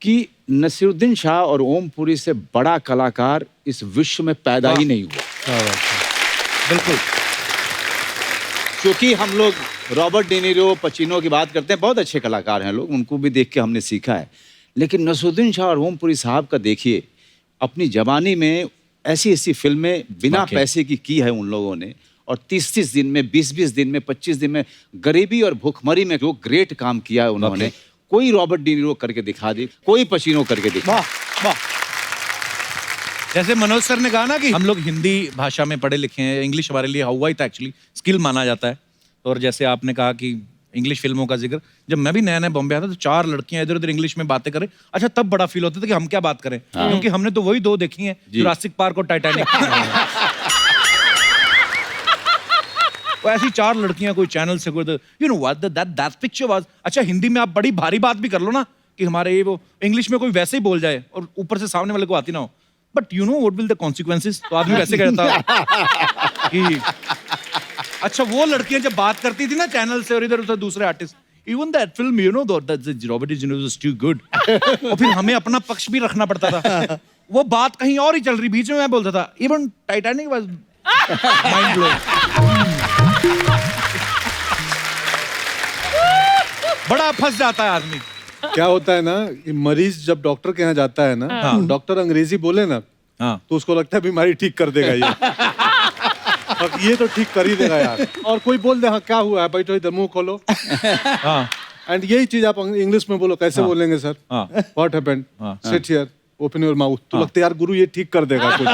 कि नसीरुद्दीन शाह और ओमपुरी से बड़ा कलाकार इस विश्व में पैदा ही नहीं हुआ। बिल्कुल। क्योंकि हम लोग रॉबर्ट डेनिरो, पचिनो की बात करते हैं, बहुत अच्छे कलाकार हैं लोग, उनको भी देख के हमने सीखा है। लेकिन नसीरुद्दीन शाह और ओमपुरी साहब का देखिए, अपनी जवानी में ऐसी ऐसी फिल्में बिना पैसे की है उन लोगों ने, और 30-30 दिन में, 20-20 दिन में, 25 दिन में गरीबी और भूखमरी में जो ग्रेट काम किया है उन्होंने। कोई रॉबर्ट डेनिरो करके दिखा दे, कोई पचिनो करके दिखा। वाह। जैसे मनोज सर ने कहा ना कि हम लोग हिंदी भाषा में पढ़े लिखे हैं, इंग्लिश हमारे लिए हुआ ही था, एक्चुअली स्किल माना जाता है। और जैसे आपने कहा कि इंग्लिश फिल्मों का जिक्र, जब मैं भी नया नया बॉम्बे आता तो 4 लड़कियां इधर उधर इंग्लिश में बातें करें, अच्छा तब बड़ा फील होता था कि हम क्या बात करें, क्योंकि हमने तो वही 2 देखी हैं, जुरासिक पार्क और टाइटैनिक। वो ऐसी 4 लड़कियां कोई चैनल से कोई you know what that picture was. अच्छा हिंदी में आप बड़ी भारी बात भी कर लो ना कि हमारे ये वो इंग्लिश में कोई वैसे ही बोल जाए और ऊपर से सामने वाले को आती ना हो, but you know what will the consequences, तो आदमी वैसे कहता कि अच्छा वो लड़कियां जब बात करती थी ना चैनल से और इधर उधर दूसरे artist, even that film you know that Robert De Niro was too good, और फिर हमें अपना पक्ष भी रखना पड़ता था। वो बात कहीं और ही चल रही, बीच में मैं बोलता था even Titanic was mind blowing. बड़ा फंस जाता है आदमी। क्या होता है ना कि मरीज जब डॉक्टर के यहाँ जाता है ना, डॉक्टर अंग्रेजी बोले ना हाँ तो उसको लगता है बीमारी ठीक कर देगा ये। अब ये तो ठीक कर ही देगा यार। और कोई बोल दे हाँ क्या हुआ है, बैठो इधर मुंह खोलो, हाँ एंड यही चीज आप इंग्लिश में बोलो, कैसे बोलेंगे सर, हाँ। व्हाट हैपेंड, हाँ। Sit here, open your mouth, तो लगता है यार गुरु ये ठीक कर देगा कुछ।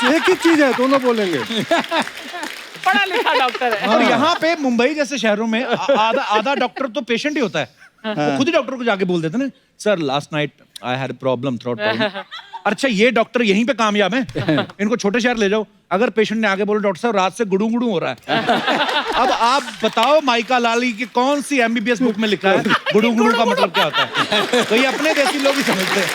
एक ही चीज है, दोनों बोलेंगे। पढ़ा लिखा डॉक्टर है। और यहाँ पे मुंबई जैसे शहरों में आधा आधा डॉक्टर तो पेशेंट ही होता है, वो खुद ही डॉक्टर को जाके बोल देते ना, sir last night I had problem, throat problem. अच्छा ये डॉक्टर यहीं पे कामयाब है, इनको छोटे शहर ले जाओ। अगर पेशेंट ने आगे बोला डॉक्टर साहब रात से गुड़ू गुड़ू हो रहा है, अब आप बताओ माइका लाली की कौन सी एमबीबीएस बुक में लिखा है गुड़ू गुड़ू का मतलब क्या होता है? तो ये अपने देसी लोग ही समझते हैं।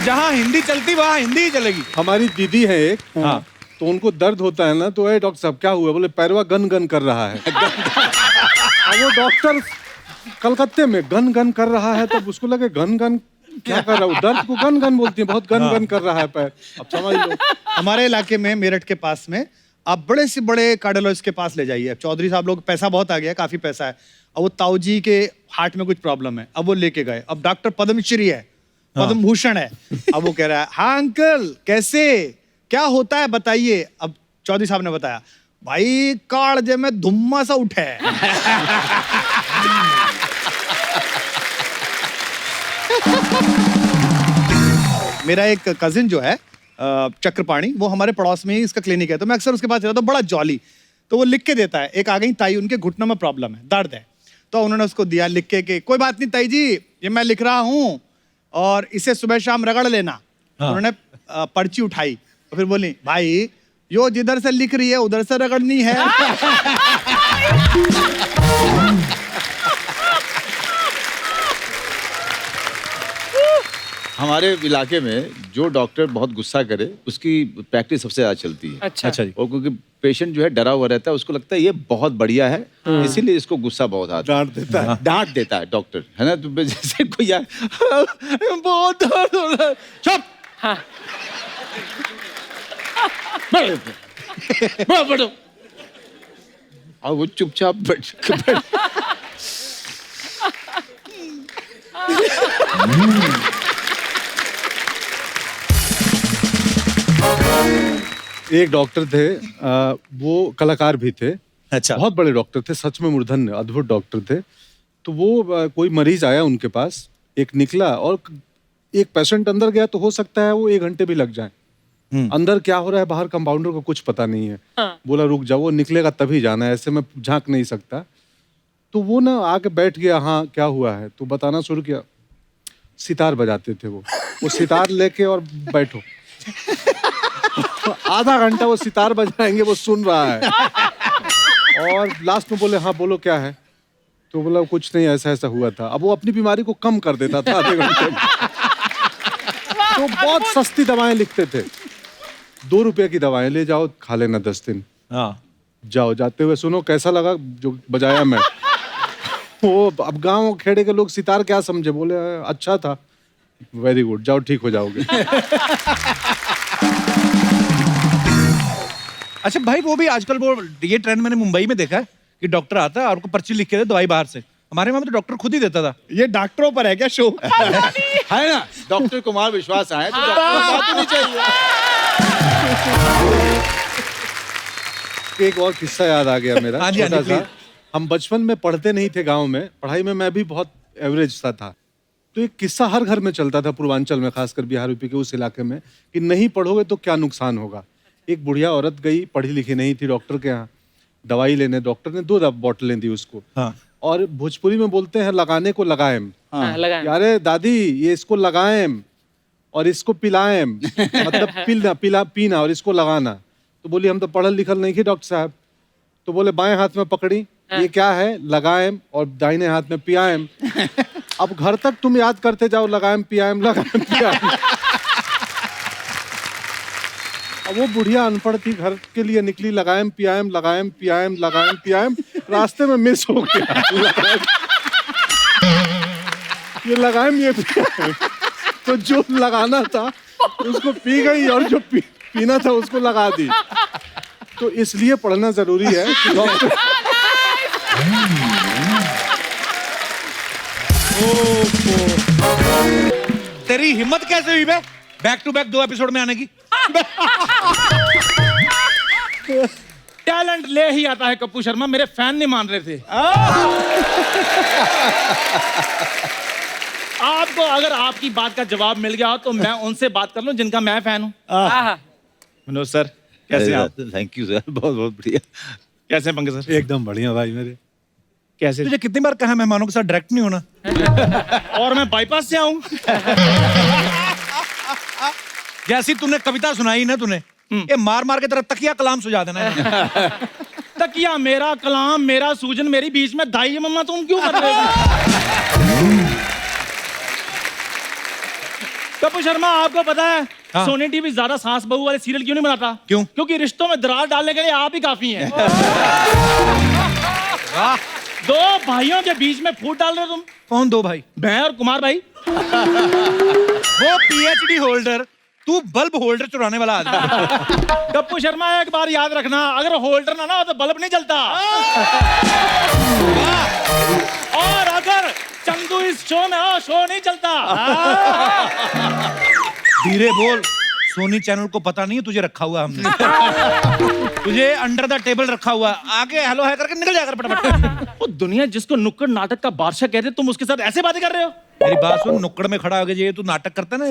जहाँ हिंदी चलती वहाँ हिंदी ही चलेगी। हमारी दीदी है एक, हाँ तो उनको दर्द होता है ना, तो ए डॉक्टर साहब क्या हुआ, बोले पैरवा गन गन कर रहा है। अब वो डॉक्टर कलकत्ते में गन गन कर रहा है, तो उसको लगे गन गन क्या कर रहा हूँ, दर्द को गन गन बोलती है, बहुत गन गन कर रहा है पैर। अब समझ लो। हमारे इलाके में मेरठ के पास में आप बड़े से बड़े कार्डियोलॉजिस्ट के पास ले जाइए। अब चौधरी साहब लोग पैसा बहुत आ गया, काफी पैसा है, अब वो ताऊ जी के हार्ट में कुछ प्रॉब्लम है, अब वो लेके गए। अब डॉक्टर पद्मश्री है, पद्म भूषण है, अब वो कह रहा है हाँ अंकल कैसे क्या होता है बताइए। अब चौधरी साहब ने बताया भाई कालजे में धुम्मा सा उठे। मेरा एक कजिन जो है चक्रपाणी, वो हमारे पड़ोस में ही इसका क्लिनिक है, तो मैं अक्सर उसके पास जाता हूँ, बड़ा जॉली। तो वो लिख के देता है, एक आ गई ताई, उनके घुटनों में प्रॉब्लम है, दर्द है, तो उन्होंने उसको दिया लिख के कोई बात नहीं ताई जी ये मैं लिख रहा हूँ और इसे सुबह शाम रगड़ लेना। उन्होंने पर्ची उठाई और फिर बोली भाई यो जिधर से लिख रही है उधर से रगड़नी है। हमारे इलाके में जो डॉक्टर बहुत गुस्सा करे उसकी प्रैक्टिस सबसे ज्यादा चलती है। अच्छा अच्छा जी। और क्योंकि पेशेंट जो है डरा हुआ रहता है, उसको लगता है ये बहुत बढ़िया है, इसीलिए इसको गुस्सा बहुत आता है, डांट देता है। डांट देता है डॉक्टर, है ना। तो जैसे कोई यार बहुत दर्द हो रहा है, चुप हाँ। बैठो। और वो चुपचाप बैठ एक डॉक्टर थे, वो कलाकार भी थे, अच्छा बहुत बड़े डॉक्टर थे, सच में मूर्धन्य अद्भुत डॉक्टर थे। तो वो कोई मरीज आया उनके पास, एक निकला और एक पेशेंट अंदर गया, तो हो सकता है वो 1 घंटे भी लग जाए। अंदर क्या हो रहा है बाहर कंपाउंडर को कुछ पता नहीं है। हाँ। बोला रुक जाओ, वो निकलेगा तभी जाना है, ऐसे में झांक नहीं सकता। तो वो ना आके बैठ गया, हाँ क्या हुआ है, तो बताना शुरू किया। सितार बजाते थे वो सितार लेके और बैठो। तो आधा घंटा वो सितार बजाएंगे, वो सुन रहा है और लास्ट में बोले हाँ बोलो क्या है, तो बोला कुछ नहीं ऐसा ऐसा हुआ था। अब वो अपनी बीमारी को कम कर देता था आधे घंटे में। तो बहुत सस्ती दवाएं लिखते थे, 2 रुपए की दवाएं ले जाओ, खा लेना 10 दिन, हाँ जाओ जाते हुए सुनो कैसा लगा जो बजाया मैं। वो अब गांव खेड़े के लोग सितार क्या समझे, बोले अच्छा था, वेरी गुड, जाओ ठीक हो जाओगे। अच्छा भाई वो भी आजकल वो ये ट्रेंड मैंने मुंबई में देखा है कि डॉक्टर आता है और को पर्ची लिख के दे दवाई बाहर से। हमारे वहां में तो डॉक्टर खुद ही देता था। ये डॉक्टरों पर है क्या शो? है ना, डॉक्टर कुमार विश्वास आए तो डॉक्टर को बात नहीं चाहिए। एक और किस्सा याद आ गया मेरा, हाँ जी, हाँ जी, छोटा सा। प्लीज। हम बचपन में पढ़ते नहीं थे गांव में, पढ़ाई में मैं भी बहुत एवरेज सा था। तो एक किस्सा हर घर में चलता था पूर्वांचल में, खासकर बिहार यूपी के उस इलाके में, कि नहीं पढ़ोगे तो क्या नुकसान होगा। एक बुढ़िया औरत गई, पढ़ी लिखी नहीं थी, डॉक्टर के यहाँ दवाई लेने। डॉक्टर ने 2 बोतलें दी उसको, हाँ और भोजपुरी में बोलते हैं लगाने को लगाएम। हाँ, लगाएं। यारे दादी ये इसको लगाएम और इसको पिलाएम, मतलब पीना और इसको लगाना। तो बोली हम तो पढ़ल लिखल नहीं थी डॉक्टर साहब। तो बोले बाएं हाथ में पकड़ी, ये क्या है, लगाएम, और दाहिने हाथ में पियाएम। अब घर तक तुम याद करते जाओ, लगाएम पियाएम लगाएम पियाएम। अब वो बुढ़िया अनपढ़ थी, घर के लिए निकली, लगाएम पियाएम लगाएम पियाएम लगाएम पियाएम, रास्ते में मिस हो गया। ये लगाएम ये पियाएम, तो जो लगाना था उसको पी गई और जो पीना था उसको लगा दी। तो इसलिए पढ़ना जरूरी है कि डॉक्टर। तेरी हिम्मत कैसे हुई बे बैक टू बैक 2 एपिसोड में आने की? टैलेंट ले ही आता है कप्पू शर्मा, मेरे फैन नहीं मान रहे थे। आपको अगर आपकी बात का जवाब मिल गया हो तो मैं उनसे बात कर लूं जिनका मैं फैन हूं। आहा। मनोज सर कैसे हैं आप? थैंक यू सर, बहुत बहुत बढ़िया। कैसे हैं पंकज सर? एकदम बढ़िया भाई मेरे। कैसे? तुझे कितनी बार कहा मेहमानों के साथ डायरेक्ट नहीं होना? और मैं बाईपास से आऊं? जैसी तूने कविता सुनाई ना तूने, ये मार मार के तेरा तकिया कलाम सुझा देना है। तकिया मेरा, कलाम मेरा, सूजन मेरी, बीच में दाई मम्मा, तुम क्यों कर रहे हो? कप्पू शर्मा आपको पता है हाँ। सोनी टीवी ज्यादा सास बहू वाले सीरियल क्यों नहीं बनाता? क्यों? क्योंकि रिश्तों में दरार डालने के लिए आप ही काफी हैं। दो भाइयों के बीच में फूट डाल रहे हो तुम। कौन 2 भाई? मैं और कुमार भाई। वो पीएचडी होल्डर, तू बल्ब होल्डर चुराने वाला आदमी। कप्पू शर्मा एक बार याद रखना, अगर होल्डर ना हो तो बल्ब नहीं जलता। और अगर चंदू इस शो में हो, शो नहीं चलता। धीरे बोल, सोनी चैनल को पता नहीं है तुझे रखा हुआ हमने। तुझे अंडर द टेबल रखा हुआ, आगे हेलो है करके निकल जाकर फटाफट। वो दुनिया जिसको नुक्कड़ नाटक का बादशाह कहते, तुम उसके साथ ऐसे बातें कर रहे हो? मेरी बात सुन, नुक्कड़ में खड़ा हो गया, ये तू नाटक करता ना,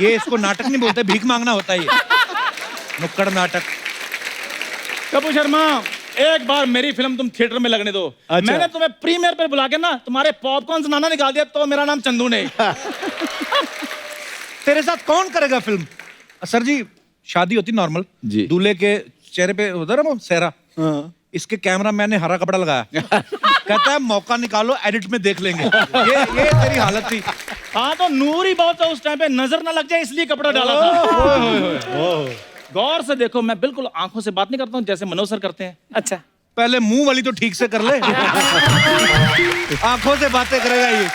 ये इसको नाटक नहीं बोलते, भीख मांगना होता है ये, नुक्कड़ नाटक। कप्पू शर्मा एक बार मेरी फिल्म तुम थिएटर में लगने दो। अच्छा। मैंने तुम्हें प्रीमियर पर बुला के ना तुम्हारे पॉपकॉर्न नाना निकाल दिया, तो मेरा नाम चंदू नहीं। तेरे साथ कौन करेगा फिल्म? सर जी, शादी होती नॉर्मल जी। दूल्हे के चेहरे पे होता ना वो सेहरा, इसके कैमरा मैन ने हरा कपड़ा लगाया। कहता है मौका निकालो, एडिट में देख लेंगे। ये तेरी हालत थी। हाँ तो नूर ही बहुत था उस टाइम पे, नजर ना लग जाए इसलिए कपड़ा डाला था। गौर से देखो, मैं बिल्कुल आंखों से बात नहीं करता हूँ जैसे मनोज सर करते हैं। अच्छा, पहले मुंह वाली तो ठीक से कर ले। आंखों से बातें करेगा ये।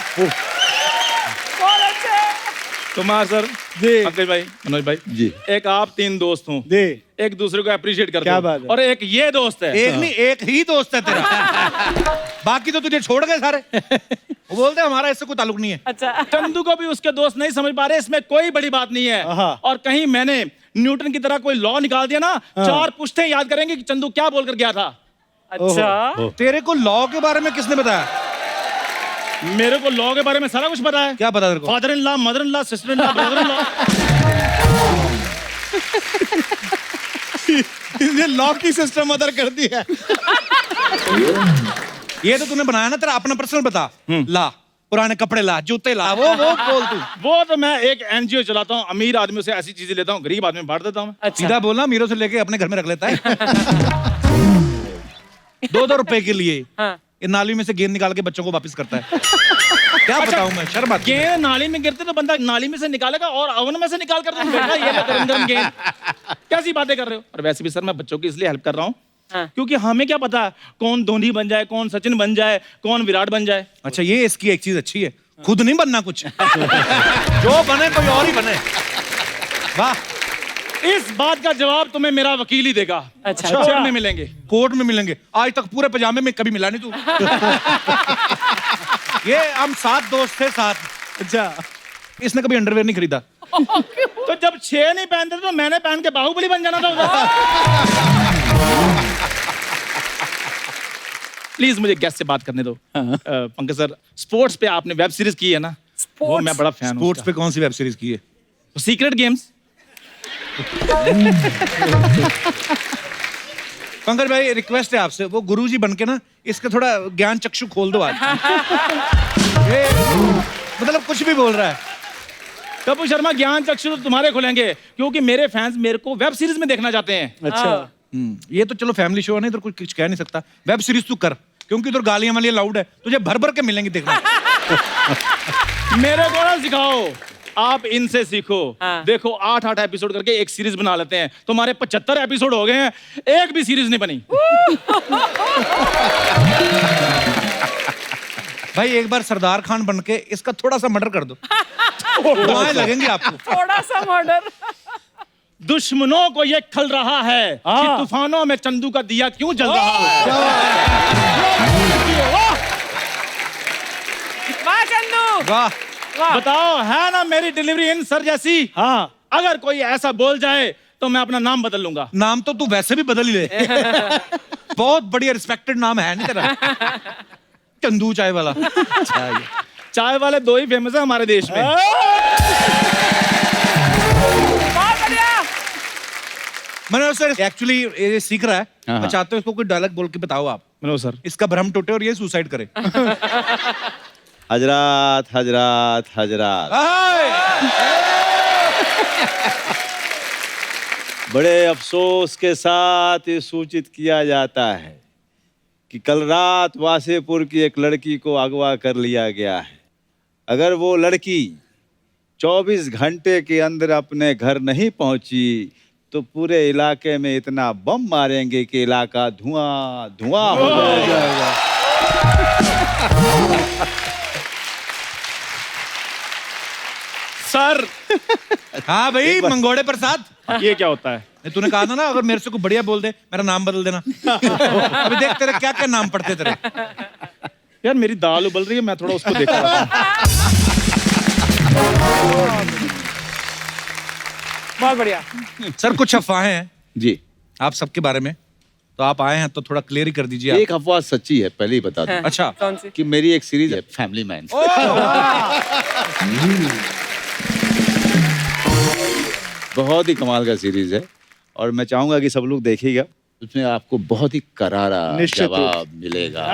कुमार सर जी। पंकज भाई, मनोज भाई जी। एक आप 3 दोस्त हूँ, जी। एक दूसरे को अप्रिशिएट करते क्या हो। बात है। और एक ये दोस्त है। एक नहीं, एक ही दोस्त है तेरा। बाकी तो तुझे छोड़ गए सारे। वो बोलते हैं हमारा इससे कोई ताल्लुक नहीं है। अच्छा। चंदू को भी उसके दोस्त नहीं समझ पा रहे, इसमें कोई बड़ी बात नहीं है। और कहीं मैंने न्यूटन की तरह कोई लॉ निकाल दिया ना, 4 पुश्तें याद करेंगे कि चंदू क्या बोलकर गया था। अच्छा, तेरे को लॉ के बारे में किसने बताया? मेरे को लॉ के बारे में सारा कुछ पता है। क्या पता तेरे को? Father in law, mother in law, sister in law, brother in law. ये लॉ की सिस्टम अदर कर दी है। ये तो तूने बनाया ना, तेरा अपना पर्सनल बता। ला, पुराने कपड़े ला, जूते ला, वो बोल तू। वो तो मैं एक एनजीओ चलाता हूँ, अमीर आदमी से ऐसी चीजें लेता हूँ, गरीब आदमी बांट देता हूँ। अच्छा। सीधा बोलना, मीरों से लेके अपने घर में रख लेता है। 2-2 रुपए के लिए हाँ। ये नाली में से गेंद निकाल के बच्चों को वापस करता है। क्या बताऊं मैं, शर्म आती है। गेंद नाली में गिरते तो बंदा नाली में से निकालेगा और ओवन में से निकाल कर तुम बेटा ये लो गरम गरम गेंद। कैसी बातें कर रहे हो? और वैसे भी सर मैं बच्चों की इसलिए हेल्प कर रहा हूँ हाँ। क्योंकि हमें क्या पता कौन धोनी बन जाए, कौन सचिन बन जाए, कौन विराट बन जाए। अच्छा, ये इसकी एक चीज अच्छी है, खुद नहीं बनना कुछ। जो बने कोई और ही बने। वाह। इस बात का जवाब तुम्हें मेरा वकील ही देगा। अच्छा। कोर्ट में मिलेंगे। कोर्ट में मिलेंगे? आज तक पूरे पजामे में कभी मिला नहीं तू। ये हम 7 दोस्त थे, 7। अच्छा, इसने कभी अंडरवेयर नहीं खरीदा। तो जब 6 नहीं पहनते तो मैंने पहन के बाहुबली बन जाना था उधर। प्लीज मुझे गेस्ट से बात करने दो। पंकज सर, स्पोर्ट्स पे आपने वेब सीरीज की है ना, वो मैं बड़ा फैन हूँ। स्पोर्ट्स पे कौन सी वेब सीरीज की है? Secret games. पंकज भाई, रिक्वेस्ट है आपसे, वो गुरुजी बन के ना इसका थोड़ा ज्ञान चक्षु खोल दो आज। ये मतलब कुछ भी बोल रहा है। कपूर शर्मा ज्ञान चक्षु तो तुम्हारे खुलेंगे, क्योंकि मेरे फैंस मेरे को वेब सीरीज में देखना चाहते हैं। अच्छा ये तो चलो फैमिली शो है ना, इधर कुछ कह नहीं सकता। वेब सीरीज तू कर, क्योंकि इधर गालियां वाली लाउड है, तुझे भर भर के मिलेंगी देखना। मेरे को ना सिखाओ, आप इनसे सीखो। हाँ। देखो 8-8 एपिसोड करके एक सीरीज बना लेते हैं, तुम्हारे 75 एपिसोड हो गए हैं, एक भी सीरीज नहीं बनी। भाई एक बार सरदार खान बन के इसका थोड़ा सा मर्डर कर दो, दुआएं लगेंगी आपको। थोड़ा सा मर्डर। दुश्मनों को ये खल रहा है कि तूफानों में चंदू का दिया क्यों जल रहा है। वाह चंदू, वाह। वाह। बताओ, है ना मेरी डिलीवरी इन सर जैसी? हाँ अगर कोई ऐसा बोल जाए तो मैं अपना नाम बदल लूंगा। नाम तो तू वैसे भी बदल ही ले। बहुत बढ़िया रिस्पेक्टेड नाम है नहीं तेरा, चंदू चाय वाला। चाय वाले 2 ही फेमस है हमारे देश में। बहुत बढ़िया। मनोज सर एक्चुअली ये सीख रहा है, हाँ, मैं हाँ। चाहता हूँ इसको कोई डायलॉग बोल के बताओ आप, मनोज सर, इसका भ्रम टूटे और ये सुसाइड करे। हजरात हजरात हजरात, बड़े अफसोस के साथ ये सूचित किया जाता है कि कल रात वासेपुर की एक लड़की को अगवा कर लिया गया है। अगर वो लड़की 24 घंटे के अंदर अपने घर नहीं पहुंची तो पूरे इलाके में इतना बम मारेंगे कि इलाका धुआं धुआं हो जाएगा। सर हाँ भाई मंगोड़े प्रसाद, ये क्या होता है? तूने कहा था ना अगर मेरे से कोई बढ़िया बोल दे मेरा नाम बदल देना। अभी देख तेरे क्या क्या नाम पड़ते तेरे। यार मेरी दाल उबल रही है, मैं थोड़ा उसको देख रहा था। बहुत बढ़िया। सर कुछ अफवाहें हैं जी, आप सबके बारे में, तो आप आए हैं तो थोड़ा क्लियर ही कर दीजिए आप। एक अफवाह सच्ची है, पहले ही बता दूं अच्छा, कौन सी? कि मेरी एक सीरीज है फैमिली मैन। बहुत ही कमाल का सीरीज है और मैं चाहूंगा कि सब लोग देखिएगा, उसमें आपको बहुत ही करारा निश्चित रूप जवाब मिलेगा।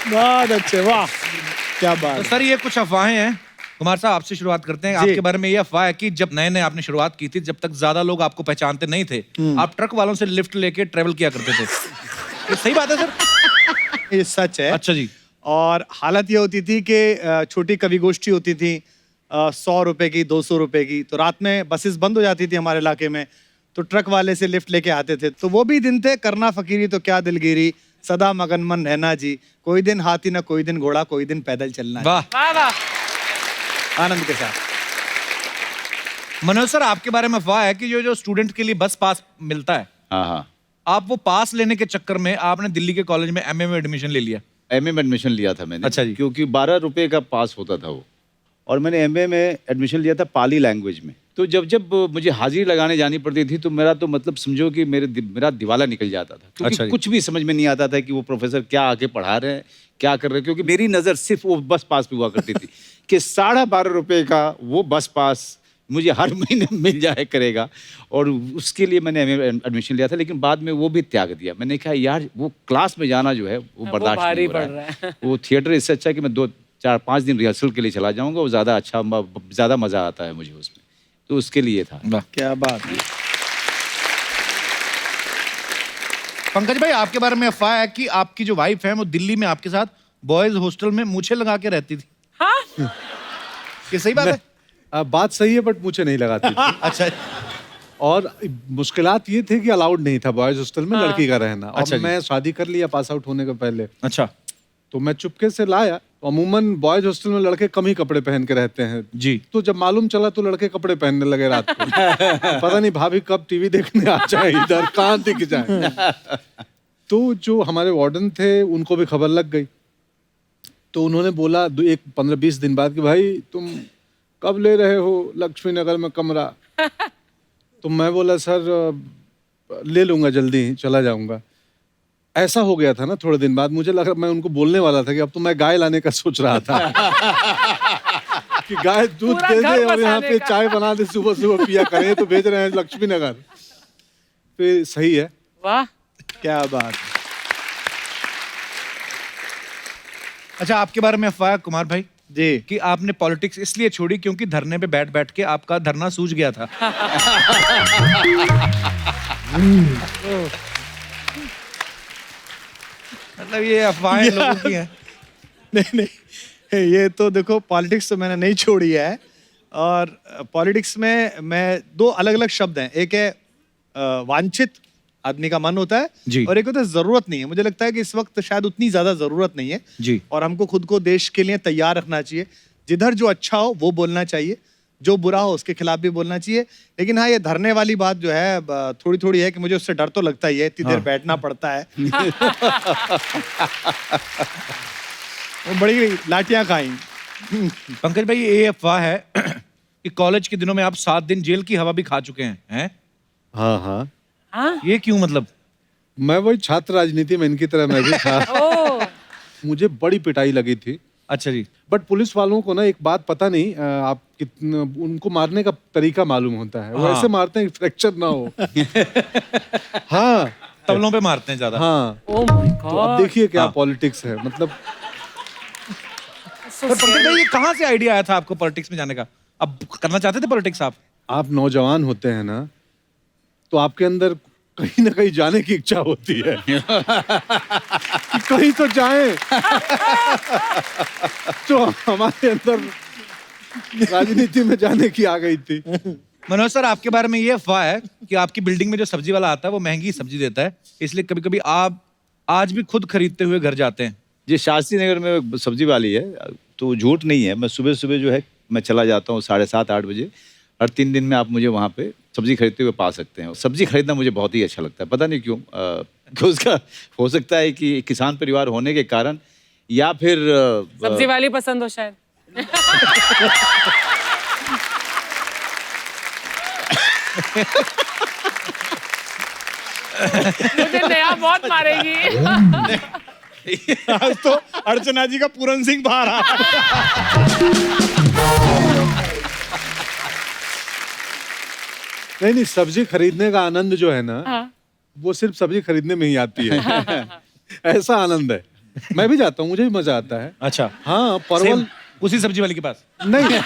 बहुत अच्छे, वाह क्या बात तो है। सर ये कुछ अफवाहें हैं। कुमार साहब आपसे शुरुआत करते हैं। जी। आपके बारे में ये अफवाह है कि जब नए नए आपने शुरुआत की थी, जब तक ज्यादा लोग आपको पहचानते नहीं थे, आप ट्रक वालों से लिफ्ट लेके ट्रेवल किया करते थे। ये सही बात है सर? ये सच है। अच्छा जी। और हालत ये होती थी कि छोटी कवि गोष्ठी होती थी 100 रुपए की, 200 रुपए की, तो रात में बसेस बंद हो जाती थी हमारे इलाके में, तो ट्रक वाले से लिफ्ट लेके आते थे। तो वो भी दिन थे, करना फकीरी तो क्या दिलगिरी, सदा मगन मन रहना जी, कोई दिन हाथी ना कोई दिन घोड़ा, कोई दिन पैदल चलना। वाह। वाह वाह। आनंद के साथ। मनोज सर आपके बारे में अफवाह है कि जो स्टूडेंट के लिए बस पास मिलता है, हाँ हाँ, आप वो पास लेने के चक्कर में आपने दिल्ली के कॉलेज में एमए में एडमिशन ले लिया। एमए में एडमिशन लिया था मैंने। अच्छा जी। क्योंकि 12 रुपए का पास होता था वो, और मैंने एमए में एडमिशन लिया था पाली लैंग्वेज में। तो जब मुझे हाजिरी लगाने जानी पड़ती थी तो मेरा तो मतलब समझो कि मेरा दिवाला निकल जाता था, क्योंकि अच्छा जी। कुछ भी समझ में नहीं आता था कि वो प्रोफेसर क्या आके पढ़ा रहे हैं, क्या कर रहे हैं, क्योंकि मेरी नज़र सिर्फ वो बस पास पे हुआ करती थी कि 12.5 रुपए का वो बस पास मुझे हर महीने मिल जाए करेगा, और उसके लिए मैंने एडमिशन लिया था। लेकिन बाद में वो भी त्याग दिया। मैंने कहा यार वो क्लास में जाना जो है वो बर्दाश्त भारी नहीं हो पड़ रहा रहा है। वो थिएटर इससे अच्छा है कि मैं 2-4-5 दिन रिहर्सल के लिए चला जाऊंगा, वो ज़्यादा अच्छा, ज़्यादा मज़ा आता है मुझे उसमें, तो उसके लिए था। वाह। क्या बात है। पंकज भाई आपके बारे में अफवाह है कि आपकी जो वाइफ है वो दिल्ली में आपके साथ बॉयज हॉस्टल में मूछें लगा के रहती थी। हाँ ये सही बात है? बात सही है, बट मुझे नहीं लगाती थी। अच्छा। और मुश्किलात ये थे कि अलाउड नहीं था बॉयज हॉस्टल में लड़की का रहना। अच्छा और जी। मैं शादी कर लिया पास आउट होने के पहले, अच्छा तो मैं चुपके से लाया। अमूमन बॉयज हॉस्टल में लड़के कम ही कपड़े पहन के रहते हैं जी। तो जब मालूम चला तो लड़के कपड़े पहनने लगे रात को। पता नहीं भाभी कब टीवी देखने आ जाए, इधर कहाँ दिख जाए। तो जो हमारे वार्डन थे उनको भी खबर लग गई, तो उन्होंने बोला 15-20 दिन बाद कि भाई तुम कब ले रहे हो लक्ष्मी नगर में कमरा। तो मैं बोला सर ले लूंगा, जल्दी ही चला जाऊंगा। ऐसा हो गया था ना, थोड़े दिन बाद मुझे लगा, मैं उनको बोलने वाला था कि अब तो मैं गाय लाने का सोच रहा था कि गाय दूध पूरा दे घर दे और यहाँ बसाने पे का। चाय बना दे, सुबह सुबह पिया करें। तो भेज रहे हैं लक्ष्मी नगर, फिर सही है। वाह। क्या बात है। अच्छा आपके बारे में अफवाह है कुमार भाई जी कि आपने पॉलिटिक्स इसलिए छोड़ी क्योंकि धरने पे बैठ बैठ के आपका धरना सूझ गया था। मतलब ये अफवाहें लोगों की हैं। नहीं नहीं, ये तो देखो पॉलिटिक्स तो मैंने नहीं छोड़ी है। और पॉलिटिक्स में मैं दो अलग अलग शब्द हैं, एक है वांछित, आदमी का मन होता जी। है, और एक होता है जरूरत नहीं है। मुझे लगता है कि इस वक्त शायद उतनी ज्यादा जरूरत नहीं है जी। और हमको खुद को देश के लिए तैयार रखना चाहिए। जिधर जो अच्छा हो वो बोलना चाहिए, जो बुरा हो उसके खिलाफ भी बोलना चाहिए। लेकिन हाँ, ये धरने वाली बात जो है थोड़ी थोड़ी है कि मुझे उससे डर तो लगता ही है, इतनी देर बैठना पड़ता है। वो बड़ी लाठियां खाई। पंकज भाई, ये अफवाह है कि कॉलेज के दिनों में आप 7 दिन जेल की हवा भी खा चुके हैं? हाँ हाँ, हाँ? ये क्यों मतलब? मैं वही छात्र राजनीति में इनकी तरह मैं भी था। ओ, मुझे बड़ी पिटाई लगी थी। अच्छा जी। बट पुलिस वालों को ना एक बात पता नहीं, आप कितना उनको मारने का तरीका मालूम होता है। वो हाँ। ऐसे मारते हैं कि फ्रैक्चर ना हो। हाँ तबलों पे मारते हैं ज्यादा। हाँ, ओ माय तो अब गॉड। देखिए क्या हाँ। पॉलिटिक्स है, मतलब तो पंकज भाई, ये कहाँ से आइडिया आया था आपको पॉलिटिक्स में जाने का? अब करना चाहते थे पॉलिटिक्स आप? आप नौजवान होते हैं ना, तो आपके अंदर कहीं ना कहीं जाने की इच्छा होती है कि कहीं तो जाएं। तो हमारे अंदर राजनीति में जाने की आ गई थी। मनोज सर, आपके बारे में ये अफवाह है कि आपकी बिल्डिंग में जो सब्जी वाला आता है वो महंगी सब्जी देता है, इसलिए कभी कभी आप आज भी खुद खरीदते हुए घर जाते हैं। जी, शास्त्री नगर में एक सब्जी वाली है, तो झूठ नहीं है। मैं सुबह सुबह जो है मैं चला जाता हूँ 7:30-8 बजे। हर 3 दिन में आप मुझे वहाँ पे सब्जी खरीदते हुए पा सकते हैं। सब्जी खरीदना मुझे बहुत ही अच्छा लगता है, पता नहीं क्यों। कि उसका हो सकता है कि किसान परिवार होने के कारण, या फिर सब्जी वाली पसंद हो शायद। मुझे नया बहुत मारेगी। आज तो अर्चना जी का पूरन सिंह बाहर आ रहा है। नहीं, सब्जी खरीदने का आनंद जो है ना, हाँ। वो सिर्फ सब्जी खरीदने में ही आती है। ऐसा आनंद है। मैं भी जाता हूँ, मुझे भी मजा आता है। अच्छा, हाँ, परवल सेम उसी सब्जी वाले के पास? नहीं।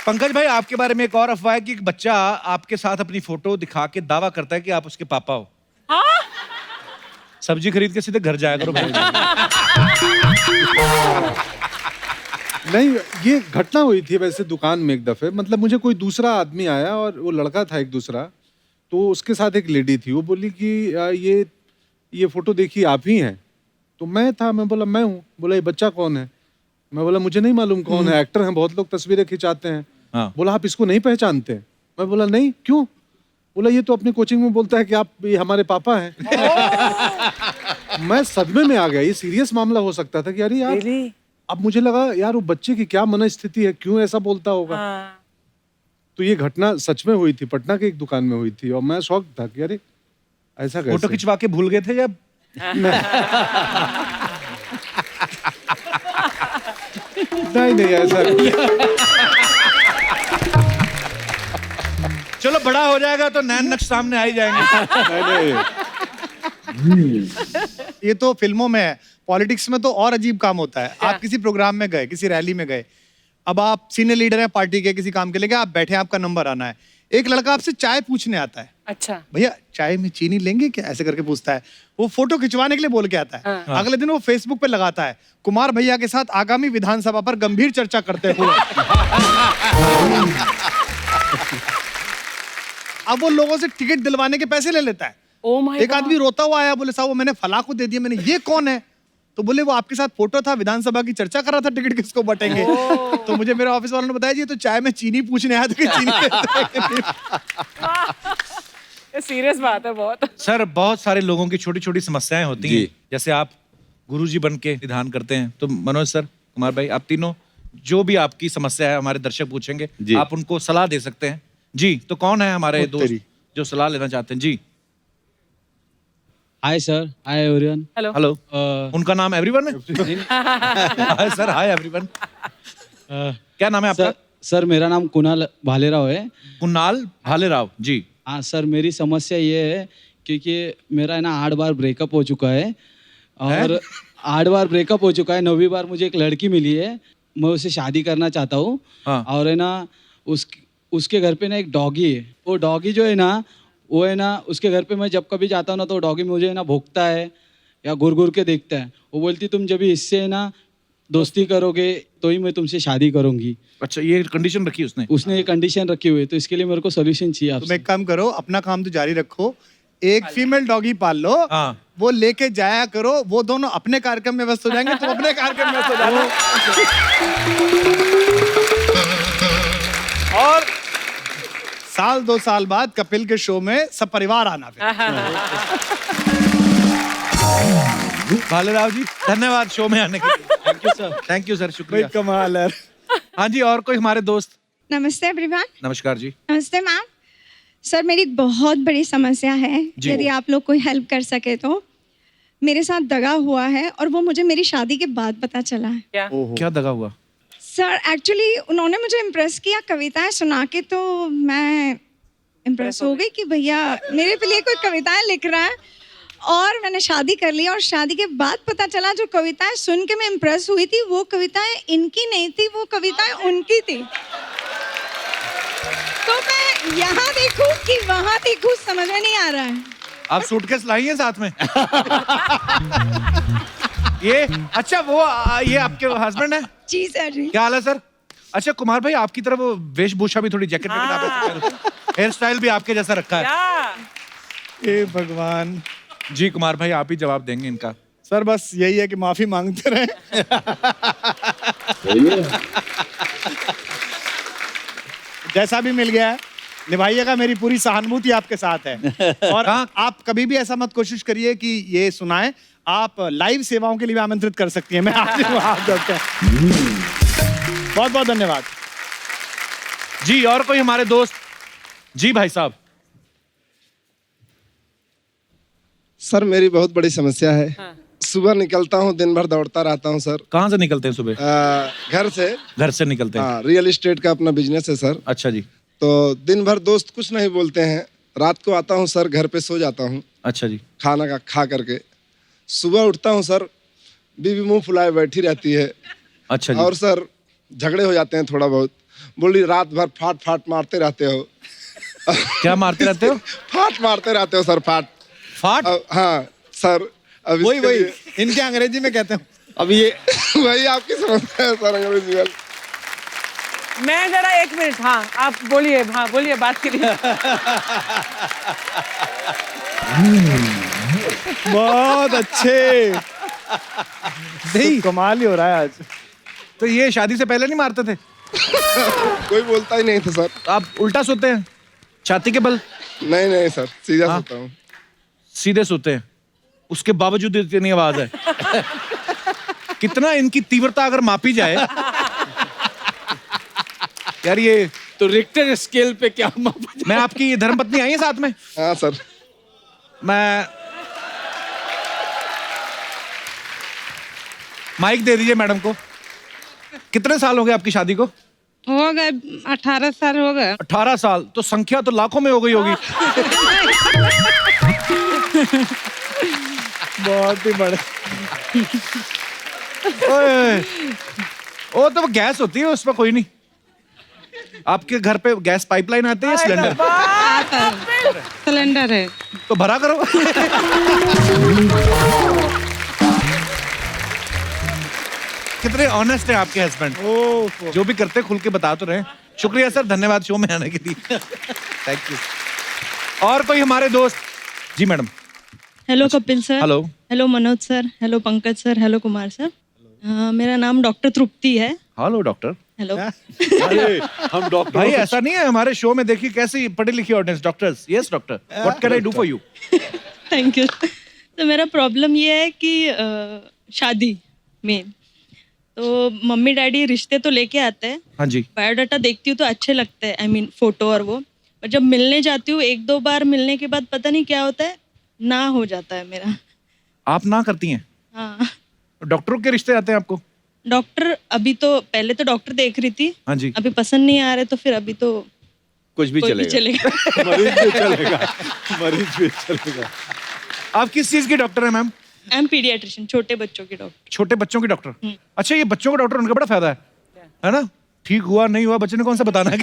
पंकज भाई, आपके बारे में एक और अफवाह है कि एक बच्चा आपके साथ अपनी फोटो दिखा के दावा करता है कि आप उसके पापा हो। हाँ? सब्जी खरीद के सीधे घर जाया करो भाई। नहीं, ये घटना हुई थी वैसे दुकान में एक दफे। मतलब मुझे कोई दूसरा आदमी आया और वो लड़का था एक दूसरा, तो उसके साथ एक लेडी थी। वो बोली कि ये फोटो देखिए, आप ही हैं। तो मैं था, मैं बोला मैं हूँ। बोला ये बच्चा कौन है? मैं बोला मुझे नहीं मालूम कौन है, एक्टर हैं, बहुत लोग तस्वीरें खिंचाते हैं। हाँ। बोला आप इसको नहीं पहचानते? मैं बोला नहीं, क्यों? बोला ये तो अपनी कोचिंग में बोलता है कि आप ये हमारे पापा हैं। मैं सदमे में आ गया। ये सीरियस मामला हो सकता था कि अरे यार। Really? अब मुझे लगा यार वो बच्चे की क्या मनस्थिति है, क्यों ऐसा बोलता होगा। हाँ। तो ये घटना सच में हुई थी, पटना के एक दुकान में हुई थी, और मैं शौक था कि अरे ऐसा फोटो कैसे। खिंचवा के भूल गए थे जब? नहीं ऐसा नहीं। चलो, बड़ा हो जाएगा तो नैन नक्श सामने आ ही जाएंगे। नहीं। ये तो फिल्मों में है, पॉलिटिक्स में तो और अजीब काम होता है। आप किसी प्रोग्राम में गए, किसी रैली में गए, अब आप सीनियर लीडर हैं पार्टी के, किसी काम के लिए आप बैठे, आपका नंबर आना है। एक लड़का आपसे चाय पूछने आता है, अच्छा। भैया चाय में चीनी लेंगे क्या, ऐसे करके पूछता है। वो फोटो खिंचवाने के लिए बोल के आता है। हाँ। अगले दिन वो फेसबुक पे लगाता है, कुमार भैया के साथ आगामी विधानसभा पर गंभीर चर्चा करते हुए। अब वो लोगों से टिकट दिलवाने के पैसे ले लेता है। Oh my एक God. आदमी रोता हुआ आया, बोले साहब वो मैंने फला को दे दिया। मैंने, ये कौन है? तो बोले वो आपके साथ फोटो था, विधानसभा की चर्चा कर रहा था, टिकट किसको बटेंगे। तो मुझे मेरे ऑफिस वालों ने बताया जी ये तो चाय में चीनी पूछने आया था कि चीनी देते हैं कि नहीं। ये सीरियस बात है बहुत। सर, बहुत सारे लोगों की छोटी छोटी समस्याएं होती हैं। जी। जैसे आप गुरुजी बन के निदान करते हैं, तो मनोज सर, कुमार भाई, आप तीनों जो भी आपकी समस्या है हमारे दर्शक पूछेंगे, जी। आप उनको सलाह दे सकते हैं। जी, तो कौन है हमारे ओ दोस्त तेरी। जो सलाह लेना चाहते हैं? जी, hi sir, hi everyone. Hello. Hello. उनका नाम एवरीवन है? Hi sir, hi everyone. क्या नाम है आपका? सर मेरा नाम कुणाल भालेराव है। कुणाल भालेराव जी। हाँ सर, मेरी समस्या ये है क्योंकि मेरा है ना 8 बार ब्रेकअप हो चुका है और 8 बार ब्रेकअप हो चुका है। 9वीं बार मुझे एक लड़की मिली है, मैं उससे शादी करना चाहता हूँ। हाँ। और है ना उसके घर पे ना एक डॉगी है। वो डॉगी जो है ना, वो है ना उसके घर पे मैं जब कभी जाता हूँ ना, तो डॉगी मुझे है ना भौंकता है या घुर घुर के देखता है। वो बोलती तुम जब इससे है ना दोस्ती करोगे तो ही मैं तुमसे शादी करूंगी। अच्छा, ये कंडीशन रखी उसने। ये कंडीशन रखी हुई है, तो इसके लिए मेरे को सोल्यूशन चाहिए तुम आपसे। एक काम करो, अपना काम तो जारी रखो, एक फीमेल डॉगी पाल लो, हाँ। वो लेके जाया करो, वो दोनों अपने कार्यक्रम में व्यस्त हो जाएंगे, तुम अपने कार्यक्रम में व्यस्त हो जाना। और साल 2 साल बाद कपिल के शो में सब परिवार आना फिर। भालेराव जी, धन्यवाद शो में आने के लिए। Thank you sir. Thank you sir, भाई शुक्रिया। कमाल है। हाँ जी, और कोई हमारे दोस्त? नमस्ते एवरीवन। नमस्कार जी। नमस्ते मैम। सर मेरी एक बहुत बड़ी समस्या है, जी। यदि आप लोग कोई हेल्प कर सके तो। मेरे साथ दगा हुआ है और वो मुझे मेरी शादी के बाद पता चला है। क्या दगा हुआ? सर एक्चुअली उन्होंने मुझे इम्प्रेस किया कविताएं सुना के, तो मैं इम्प्रेस हो गई कि भैया मेरे पे लिए कोई कविताएं लिख रहा है, और मैंने शादी कर ली। और शादी के बाद पता चला जो कविताएं सुन के मैं इम्प्रेस हुई थी, वो कविताएं इनकी नहीं थी, वो कविताएं उनकी थी। तो मैं यहाँ देखूं कि वहाँ देखूं, समझ में नहीं आ रहा है। आप सूटकेस लाई हैं साथ में? ये अच्छा, वो ये आपके हस्बैंड है? जी सर जी। क्या हाल है सर? अच्छा कुमार भाई, आपकी तरफ वो वेशभूषा भी थोड़ी जैकेट वैकेट आप, हेयर स्टाइल भी आपके जैसा रखा है। हे भगवान। जी कुमार भाई, आप ही जवाब देंगे इनका। सर बस यही है कि माफी मांगते रहे। जैसा भी मिल गया है निभाइएगा, मेरी पूरी सहानुभूति आपके साथ है। और आप कभी भी ऐसा मत कोशिश करिए कि ये सुनाएं, आप लाइव सेवाओं के लिए भी आमंत्रित कर सकती हैं। मैं आपसे हाथ जोड़ते हैं। बहुत बहुत धन्यवाद जी। और कोई हमारे दोस्त? जी भाई साहब। सर मेरी बहुत बड़ी समस्या है। सुबह निकलता हूँ, दिन भर दौड़ता रहता हूँ सर। कहाँ से निकलते हैं सुबह? घर से। घर से निकलते हैं। हाँ, रियल एस्टेट का अपना बिजनेस है सर। अच्छा जी। तो दिन भर दोस्त कुछ नहीं बोलते हैं, रात को आता हूँ सर, घर पे सो जाता हूँ अच्छा जी। खाना का खा करके। सुबह उठता हूँ सर, बीवी मुंह फुलाए बैठी रहती है। अच्छा जी। और सर झगड़े हो जाते हैं थोड़ा बहुत। बोली रात भर फाट फाट मारते रहते हो। क्या मारते रहते हो? फाट मारते रहते हो सर, फाट। हाँ सर। अब वही इसके वही लिए- इनके अंग्रेजी में कहते हैं। अब ये वही आपकी समस्या है सर, अंग्रेजी में। मैं जरा 1 मिनट, हाँ आप बोलिए, हाँ बोलिए, बात करिए। बहुत अच्छे। नहीं कमाल ही हो रहा है आज। तो ये शादी से पहले नहीं मारते थे? कोई बोलता ही नहीं था सर। आप उल्टा सोते हैं छाती के बल? नहीं नहीं सर, सीधा सोता हूँ। सीधे सोते हैं, उसके बावजूद इतनी आवाज है। कितना इनकी तीव्रता अगर मापी जाए यार, ये तो रिक्टर स्केल पे क्या मापा जाए? मैं आपकी धर्मपत्नी आई है साथ में? हाँ सर। मैं माइक दे दीजिए मैडम को। कितने साल हो गए आपकी शादी को? हो गए 18 साल हो गए। 18 साल? तो संख्या तो लाखों में हो गई होगी। बहुत ही बड़े। ओए, वो तो गैस होती है, उसमें कोई नहीं। आपके घर पे गैस पाइपलाइन आती है या सिलेंडर? सिलेंडर है। तो भरा करो। कितने ऑनेस्ट है आपके हस्बैंड, जो भी करते खुल के बता तो रहे। शुक्रिया सर, धन्यवाद शो में आने के लिए। Thank you. और कोई हमारे दोस्त? जी madam. Hello Kapil sir. Hello. Hello Manoj sir. Hello Pankaj sir. Hello Kumar sir. मेरा नाम डॉक्टर तृप्ति है। Hello doctor. हेलो। अरे हम डॉक्टर भाई ऐसा नहीं है, हमारे शो में देखिए कैसी पढ़ी लिखी audience. Doctors, yes doctor, what can I do for you? Thank you. तो मेरा प्रॉब्लम ये है कि शादी में तो मम्मी डैडी रिश्ते तो लेके आते हैं। हाँ जी। बायोडाटा देखती हूँ तो अच्छे लगते हैं, आई मीन फोटो और वो। पर जब मिलने जाती हूँ 1-2 बार मिलने के बाद पता नहीं क्या होता है, ना हो जाता है मेरा। आप ना करती हैं? हाँ। डॉक्टरों के रिश्ते आते हैं आपको? डॉक्टर अभी तो, पहले तो डॉक्टर देख रही थी। हाँ जी। अभी पसंद नहीं आ रहे तो फिर अभी तो कुछ भी कोई भी चलेगा। चलेगा। मरीज भी चलेगा, मरीज भी चलेगा। आप किस चीज की डॉक्टर है मैम? आई एम पीडियाट्रिशियन, छोटे बच्चों के डॉक्टर। छोटे बच्चों की डॉक्टर। अच्छा, ये बच्चों का डॉक्टर, उनका बड़ा फायदा है ना? ठीक हुआ नहीं हुआ बच्चे ने कौन सा बताना है?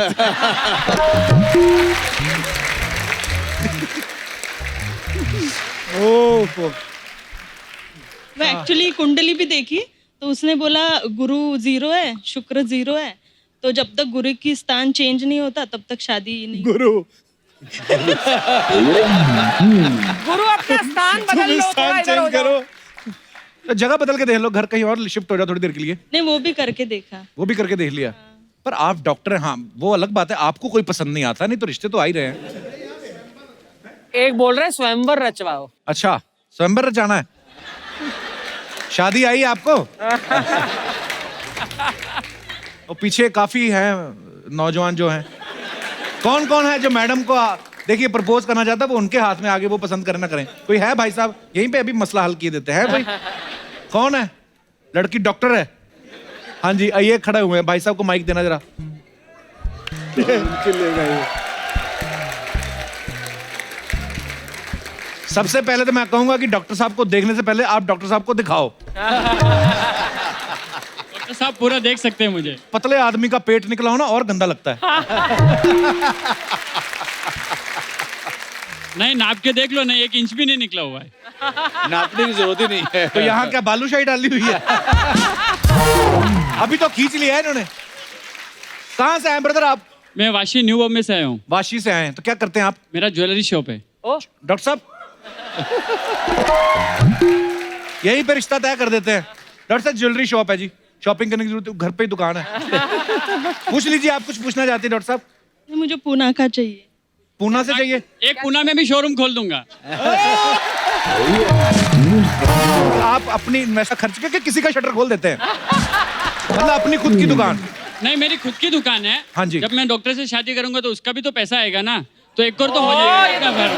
ओह, मैं एक्चुअली कुंडली भी देखी तो उसने बोला गुरु 0 है, शुक्र 0 है, तो जब तक गुरु की स्थान चेंज नहीं होता तब तक शादी नहीं। गुरु गुरु अपना स्थान बदल लो, थोड़ा इधर हो जाओ। तो जगह बदल के देख लो, घर कहीं और शिफ्ट हो जाओ थोड़ी देर के लिए। नहीं, वो भी करके देखा। वो भी करके देख लिया। पर आप डॉक्टर हैं, हाँ वो अलग बात है, आपको कोई पसंद नहीं आता, नहीं तो रिश्ते तो आ ही रहे हैं। एक बोल रहे हैं स्वयंवर रचवाओ। अच्छा, स्वयंवर रचाना है, शादी आई आपको? और पीछे काफी हैं नौजवान जो हैं, कौन कौन है जो मैडम को देखिए प्रपोज करना चाहता है, वो उनके हाथ में आगे, वो पसंद करें ना करें। कोई है भाई साहब? यहीं पे अभी मसला हल किए देते हैं। कोई कौन है? लड़की डॉक्टर है? हाँ जी, आइए, खड़े हुए हैं भाई साहब को माइक देना जरा। सबसे पहले तो मैं कहूंगा कि डॉक्टर साहब को देखने से पहले आप डॉक्टर साहब को दिखाओ। डॉक्टर साहब पूरा देख सकते हैं मुझे। पतले आदमी का पेट निकला हो ना और गंदा लगता है। नहीं, नाप के देख लो, नहीं 1 इंच भी नहीं निकला हुआ है। नापने की जरूरत ही नहीं है। तो यहाँ क्या बालूशाही डाली हुई है? अभी तो खींच लिया है इन्होंने। कहाँ से आए ब्रदर आप? मैं वाशी न्यू बॉम्बे से आया हूँ। वाशी से आए हैं, तो क्या करते हैं आप? मेरा ज्वेलरी शॉप है। ओ, डॉक्टर साहब यहीं पे रिश्ता तय कर देते हैं। डॉक्टर साहब ज्वेलरी शॉप है जी, शॉपिंग करने की जरूरत है, घर पे ही दुकान है। पूछ लीजिए, आप कुछ पूछना चाहते हैं डॉक्टर साहब? मुझे पूना का चाहिए। पूना से चाहिए? एक पूना में भी शोरूम खोल दूंगा। आप अपनी इन्वेस्ट खर्च करके किसी का शटर खोल देते हैं, मतलब अपनी खुद की दुकान? नहीं, मेरी खुद की दुकान है। हाँ जी। जब मैं डॉक्टर से शादी करूंगा तो उसका भी तो पैसा आएगा ना, तो एक और तो हो जाएगा अपना घर।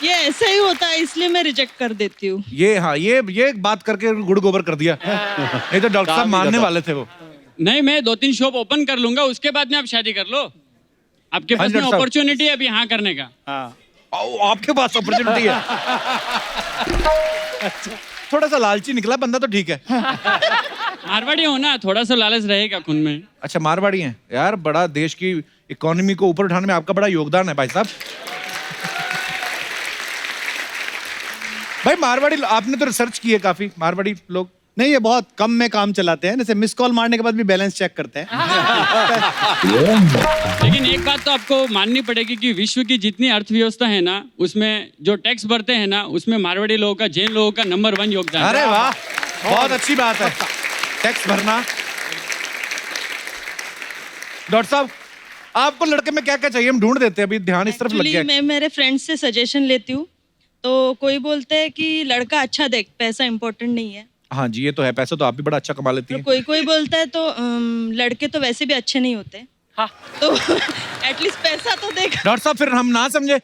ये ऐसा ही होता है, इसलिए मैं रिजेक्ट कर देती हूँ। ये हाँ, ये बात करके गुड़ गोबर कर दिया। नहीं तो डॉक्टर साहब मानने वाले थे वो। नहीं, मैं 2-3 शॉप ओपन कर लूंगा, उसके बाद में आप शादी कर लो। आपके पास में अपॉर्चुनिटी है अभी यहाँ करने का। आपके पास अपॉर्चुनिटी है। थोड़ा सा लालची निकला बंदा तो ठीक है। मारवाड़ी हो ना, थोड़ा सा लालच रहेगा खून में। अच्छा, मारवाड़ी हैं यार, बड़ा देश की इकोनॉमी को ऊपर उठाने में आपका बड़ा योगदान है भाई साहब। भाई मारवाड़ी, आपने तो रिसर्च की है काफी, मारवाड़ी लोग नहीं, ये बहुत कम में काम चलाते हैं, जैसे मिस कॉल मारने के बाद भी बैलेंस चेक करते हैं। लेकिन एक बात तो आपको माननी पड़ेगी कि विश्व की जितनी अर्थव्यवस्था है ना, उसमें जो टैक्स भरते हैं ना, उसमें मारवाड़ी लोगों का, जैन लोगों का नंबर 1 योगदान है। अरे वाह, बहुत अच्छी बात है, टैक्स भरना। डॉक्टर साहब, आपको लड़के में क्या क्या चाहिए, हम ढूंढ देते हैं, अभी ध्यान इस तरफ लग गया। मैं मेरे फ्रेंड से सजेशन लेती हूँ, तो कोई बोलते हैं कि लड़का अच्छा देख, पैसा इंपॉर्टेंट नहीं है। हाँ जी, ये तो है, पैसा तो आप भी बड़ा अच्छा कमा लेती हैं। कोई कोई बोलता है तो लड़के तो वैसे भी अच्छे नहीं होते। हाँ। तो एटलीस्ट पैसा तो देख। डॉक्टर साहब, फिर हम ना समझे?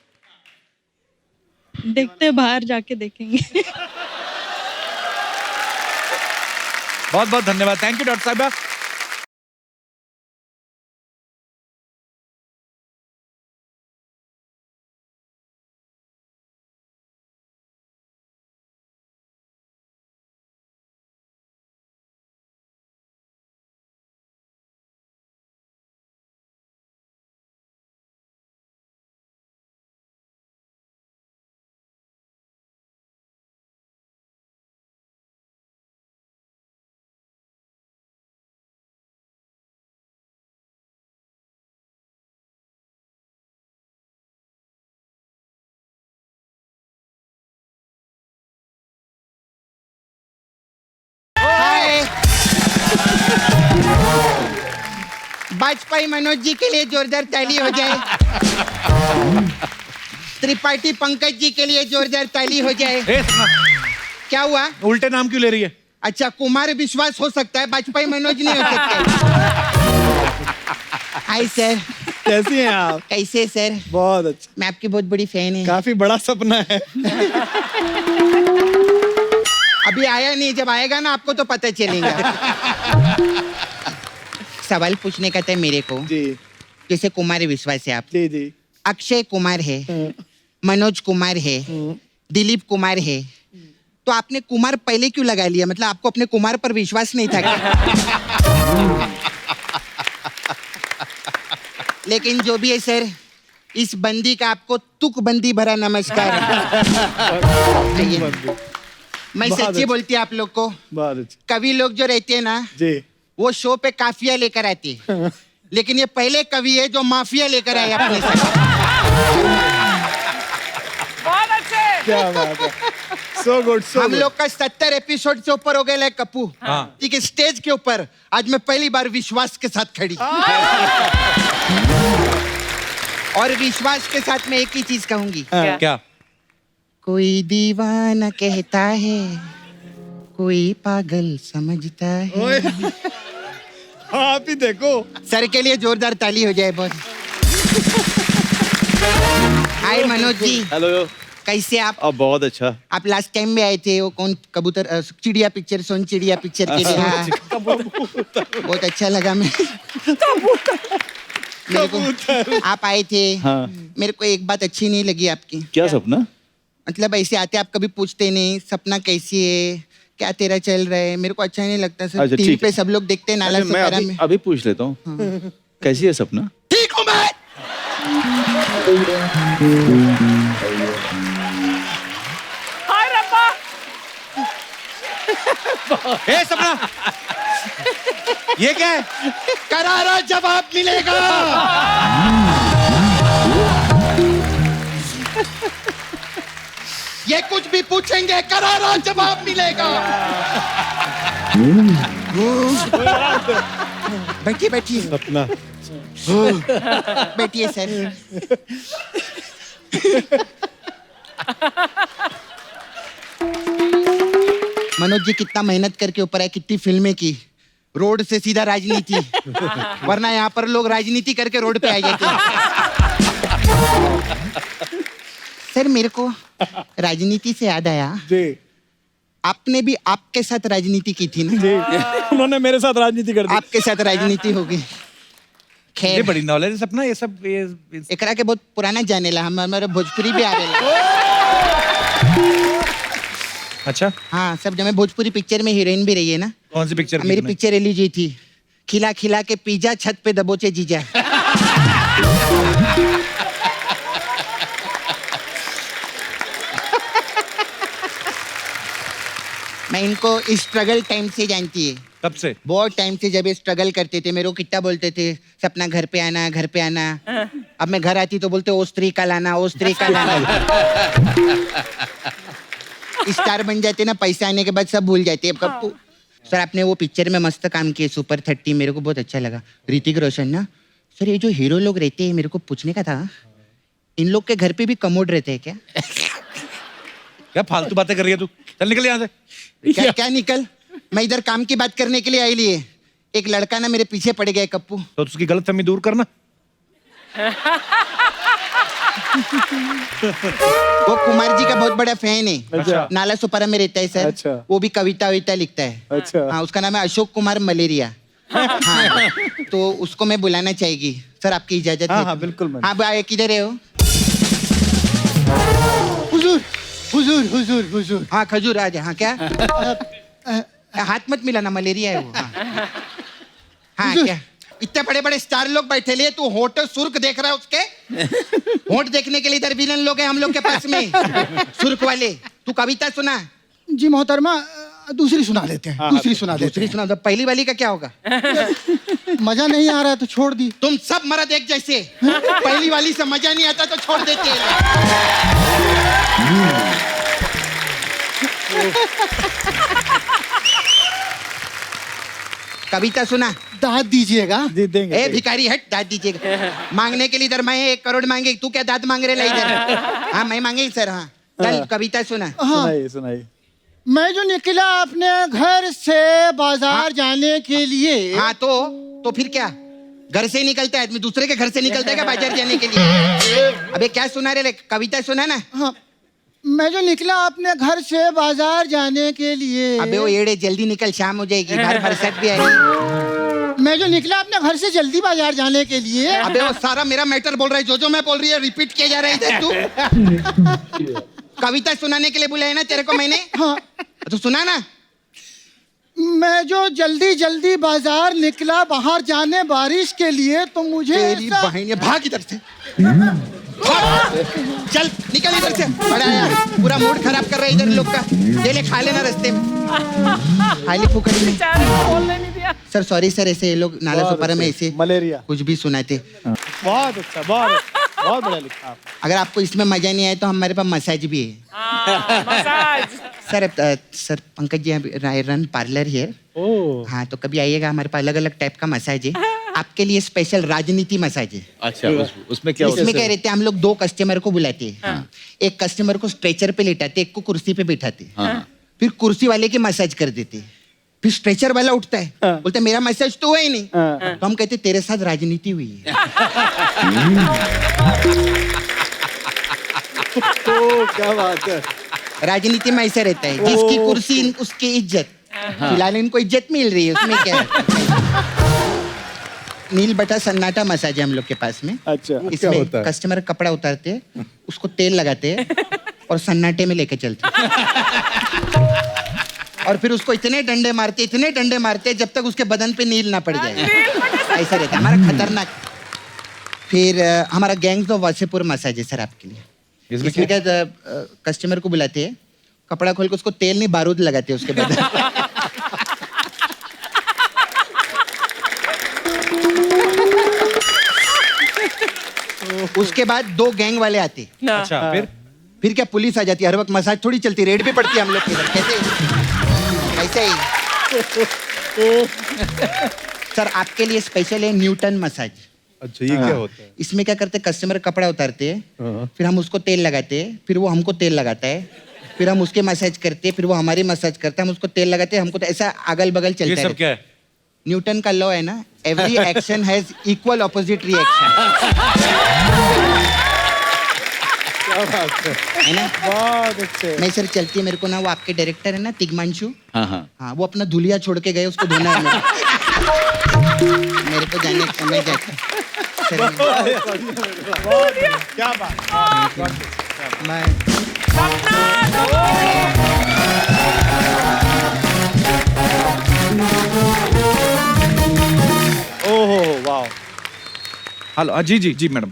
देखते बाहर जाके देखेंगे। बहुत बहुत धन्यवाद, थैंक यू डॉक्टर साहब। वाजपेयी मनोज जी के लिए जोरदार ताली हो जाए। त्रिपाठी पंकज जी के लिए जोरदार ताली हो जाए। क्या हुआ? उल्टे नाम क्यों ले रही है? अच्छा, कुमार विश्वास हो सकता है, वाजपेयी मनोज नहीं हो सकता। हाय सर, कैसी हैं आप? कैसे सर? बहुत अच्छा। मैं आपकी बहुत बड़ी फैन है। काफी बड़ा सपना है। अभी आया नहीं, जब आएगा ना आपको तो पता चलेगा। सवाल पूछने का था मेरे को। जी जैसे कुमार विश्वास है आप, जी जी। अक्षय कुमार है, मनोज कुमार है, दिलीप कुमार है, तो आपने कुमार पहले क्यों लगा लिया? मतलब आपको अपने कुमार पर विश्वास नहीं था क्या? लेकिन जो भी है सर, इस बंदी का आपको तुक बंदी भरा नमस्कार। मैं सच्ची बोलती आप लोग को, बहुत अच्छा कवि लोग जो रहते हैं ना, जी। वो शो पे काफिया लेकर आते, लेकिन ये पहले कवि है जो माफिया लेकर आए अपने साथ। बहुत अच्छे। क्या बात है, सो गुड सो हम लोग का 70 एपिसोड से ऊपर हो गया है कप्पू। ठीक है, स्टेज के ऊपर आज मैं पहली बार विश्वास के साथ खड़ी। और विश्वास के साथ मैं एक ही चीज कहूंगी, क्या? कोई दीवाना कहता है, कोई पागल समझता है। आप ही देखो। सर के लिए जोरदार ताली हो जाए बहुत। हाय मनोज जी, हेलो। कैसे आप? अब बहुत अच्छा। आप लास्ट टाइम में आए थे, वो कौन कबूतर चिड़िया पिक्चर, सोन चिड़िया पिक्चर के लिए। हाँ। बहुत अच्छा लगा मेरे को आप आए थे। हाँ। मेरे को एक बात अच्छी नहीं लगी आपकी। क्या सपना? मतलब ऐसे आते आप कभी पूछते नहीं सपना कैसी है, क्या तेरा चल रहा है। मेरे को अच्छा नहीं लगता सर। अच्छा, टीवी ठीक पे है। सब लोग देखते हैं नाला मैं सुपारा अभी, में। अभी पूछ लेता हूँ। कैसी है सपना? ठीक हूँ मैं। हाय रब्बा। ए सपना, ये क्या है? करारा जवाब मिलेगा। ये कुछ भी पूछेंगे करारा जवाब मिलेगा। बैठिए बैठिए सपना बैठिए सर। मनोज जी कितना मेहनत करके ऊपर आए, कितनी फिल्में की, रोड से सीधा राजनीति, वरना यहाँ पर लोग राजनीति करके रोड पे आ जाते हैं। सर मेरे को राजनीति से याद आया, जी आपने भी आपके साथ राजनीति की थी ना? उन्होंने मेरे साथ राजनीति कर दी। आपके साथ राजनीति होगी। ये खैर बड़ी नॉलेज है सपना, ये सब एकरा के बहुत पुराना जानेला, हम हमारे भोजपुरी भी आवेला। अच्छा, हाँ सब, जब मैं भोजपुरी पिक्चर में हीरोइन भी रही है ना। कौन सी पिक्चर? मेरी पिक्चर रिलीज हुई थी, खिला खिला के पिज्जा छत पे दबोचे जीजा। मैं इनको स्ट्रगल टाइम से जानती है, कब से? बहुत टाइम से। जब ये स्ट्रगल करते थे मेरे को कितना बोलते थे, सपना घर पे आना घर पे आना। अब मैं घर आती तो बोलते ओ स्त्री का लाना, ओ स्त्री का लाना। स्टार बन जाते ना, पैसा आने के बाद सब भूल जाते हैं। कब सर आपने वो पिक्चर में मस्त काम किए, सुपर 30, मेरे को बहुत अच्छा लगा। ऋतिक रोशन ना सर, ये जो हीरो लोग रहते हैं, मेरे को पूछने का था, इन लोग के घर पे भी कमोड रहते हैं क्या? क्या फालतू बातें कर रही है तू? चल निकल यहाँ से। क्या क्या निकल, मैं इधर काम की बात करने के लिए आई लिए। एक लड़का ना मेरे पीछे पड़ गया कप्पू। तो उसकी गलतफहमी दूर करना। वो कुमार जी का बहुत बड़ा फैन है। अच्छा। नाला सुपारा में रहता है सर। अच्छा। वो भी कविता विता लिखता है। अच्छा। हाँ, उसका नाम है अशोक कुमार मलेरिया। हाँ, तो उसको मैं बुलाना चाहेगी सर, आपकी इजाजत है? हाँ बिल्कुल मैम। हाँ भाई किधर है वो? हुजूर हुजूर हुजूर हुजूर। हाँ खजूर आ जा। हाँ क्या? हाथ मत मिलाना, मलेरिया है वो। हाँ, हाँ क्या? इतने बड़े बड़े स्टार लोग बैठे लिए, तू होठ सुर्ख देख रहा है उसके? होठ देखने के लिए इधर विलन लोग हैं हम लोग के पास में, सुर्ख वाले। तू कविता सुना। जी मोहतरमा, दूसरी सुना देते हैं। दूसरी सुना देते दूसरी सुना दो, पहली वाली का क्या होगा? हैं। मजा नहीं आ रहा तो छोड़ दी। तुम सब मर्द एक जैसे, पहली वाली से मजा नहीं आता तो छोड़ देते हैं। कविता सुना। दाद दीजिएगा। जी देंगे। ए भिखारी हट, दाद दीजिएगा। मांगने के लिए इधर मैं 1 करोड़ मांगे, तू क्या दाद मांग रहे ला इधर? हाँ मैं मांगे सर। हाँ चल कविता सुना। सुनाइए सुनाइए। मैं जो निकला अपने घर से बाजार जाने के लिए। हाँ तो फिर क्या? घर से निकलता है आदमी, दूसरे के घर से निकलता है क्या बाजार जाने के लिए? अबे क्या सुना रे? कविता सुना ना। हाँ, मैं जो निकला अपने घर से बाजार जाने के लिए। अबे वो एड़े जल्दी निकल, शाम हो जाएगी, बाहर बरसात भी आएगी। मैं जो निकला अपने घर से जल्दी बाजार जाने के लिए। अबे वो सारा मेरा मैटर बोल रहा है, जो मैं बोल रही है रिपीट किया जा रहा है इधर। तू कविता सुनाने के लिए बुलाया ना तेरे को मैंने? हाँ तो सुना ना। मैं जो जल्दी जल्दी बाजार निकला बाहर जाने बारिश के लिए, तो मुझे तेरी बहन भाग इधर से, चल निकल इधर से। बड़ा यार पूरा मूड खराब कर रहा है इधर लोग का। ये ले खा लेना रास्ते में, खा ले फूकट में। बोलने नहीं दिया। सर सॉरी सर, ऐसे ये लोग नाला सोपारा में ऐसे मलेरिया कुछ भी सुनाते। बहुत अच्छा, बहुत बढ़िया लिखा आपने। अगर आपको इसमें मजा नहीं आया तो हमारे पास मसाज भी है। Massage. Sir Pankaj ji run parlour here. हाँ तो कभी आइएगा, हमारे पास अलग अलग टाइप का मसाज है। आपके लिए स्पेशल राजनीति मसाज है। अच्छा उसमें क्या होता है? इसमें क्या रहते हैं, हम लोग 2 कस्टमर को बुलाते हैं। एक कस्टमर को स्ट्रेचर पे लेटाते, एक को कुर्सी पे बिठाते, फिर कुर्सी वाले की मसाज कर देते, फिर स्ट्रेचर वाला उठता है, बोलता है मेरा मसाज तो हुआ ही नहीं। तो हम कहते तेरे साथ राजनीति हुई है। तो क्या बात है। राजनीति में ऐसा रहता है, जिसकी कुर्सी उसकी इज्जत। फिलहाल इनको इज्जत मिल रही है, उसमें क्या है। नील बटा सन्नाटा मसाज है हम लोग के पास में। अच्छा इसमें कस्टमर कपड़ा उतारते हैं, उसको तेल लगाते हैं और सन्नाटे में लेके चलते हैं। और फिर उसको इतने डंडे मारते जब तक उसके बदन पे नील ना पड़ जाए। ऐसा रहता है हमारा खतरनाक। फिर हमारा गैंग्स ऑफ वासेपुर मसाज है सर आपके लिए। इसमें क्या कस्टमर को बुलाते हैं, कपड़ा खोल के उसको तेल नहीं बारूद लगाते उसके बदन। उसके बाद 2 गैंग वाले आते। अच्छा फिर क्या पुलिस आ जाती है, हर वक्त मसाज थोड़ी चलती, रेड भी पड़ती है हम लोग के इधर। कैसे ऐसे ही सर आपके लिए स्पेशल है न्यूटन मसाज। अच्छा ये क्या होता है? इसमें क्या करते हैं, कस्टमर कपड़ा उतारते हैं, फिर हम उसको तेल लगाते हैं, फिर वो हमको तेल लगाता है, फिर हम उसके मसाज करते हैं, फिर वो हमारी मसाज करता है, हम उसको तेल लगाते हैं, हमको तो ऐसा अगल बगल चलता है। ये सब क्या है? न्यूटन का लॉ है ना, every action has equal opposite reaction. है ना? बहुत अच्छे। नहीं सर चलती है मेरे को ना, वो आपके डायरेक्टर है ना तिग्मांशु। हाँ वो अपना धुलिया छोड़ के गए, उसको धोना है मेरे को जाने का समय जाता। क्या बात। मैं ओहो वाह। हेलो जी जी जी madam.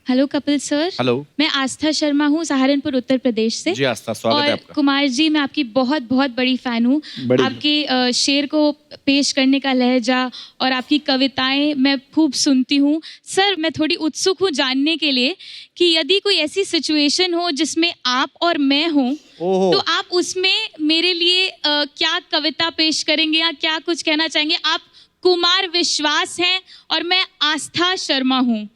Hello Kapil sir. Hello. मैं आस्था शर्मा हूँ, सहारनपुर उत्तर प्रदेश से। जी आस्था, स्वागत है और आपका। कुमार जी मैं आपकी बहुत बहुत बड़ी फैन हूँ। आपके शेर को पेश करने का लहजा और आपकी कविताएं मैं खूब सुनती हूँ। सर मैं थोड़ी उत्सुक हूँ जानने के लिए कि यदि कोई ऐसी सिचुएशन हो जिसमें आप और मैं हूँ, तो आप उसमें मेरे लिए क्या कविता पेश करेंगे या क्या कुछ कहना चाहेंगे? आप कुमार विश्वास हैं और मैं आस्था शर्मा हूँ,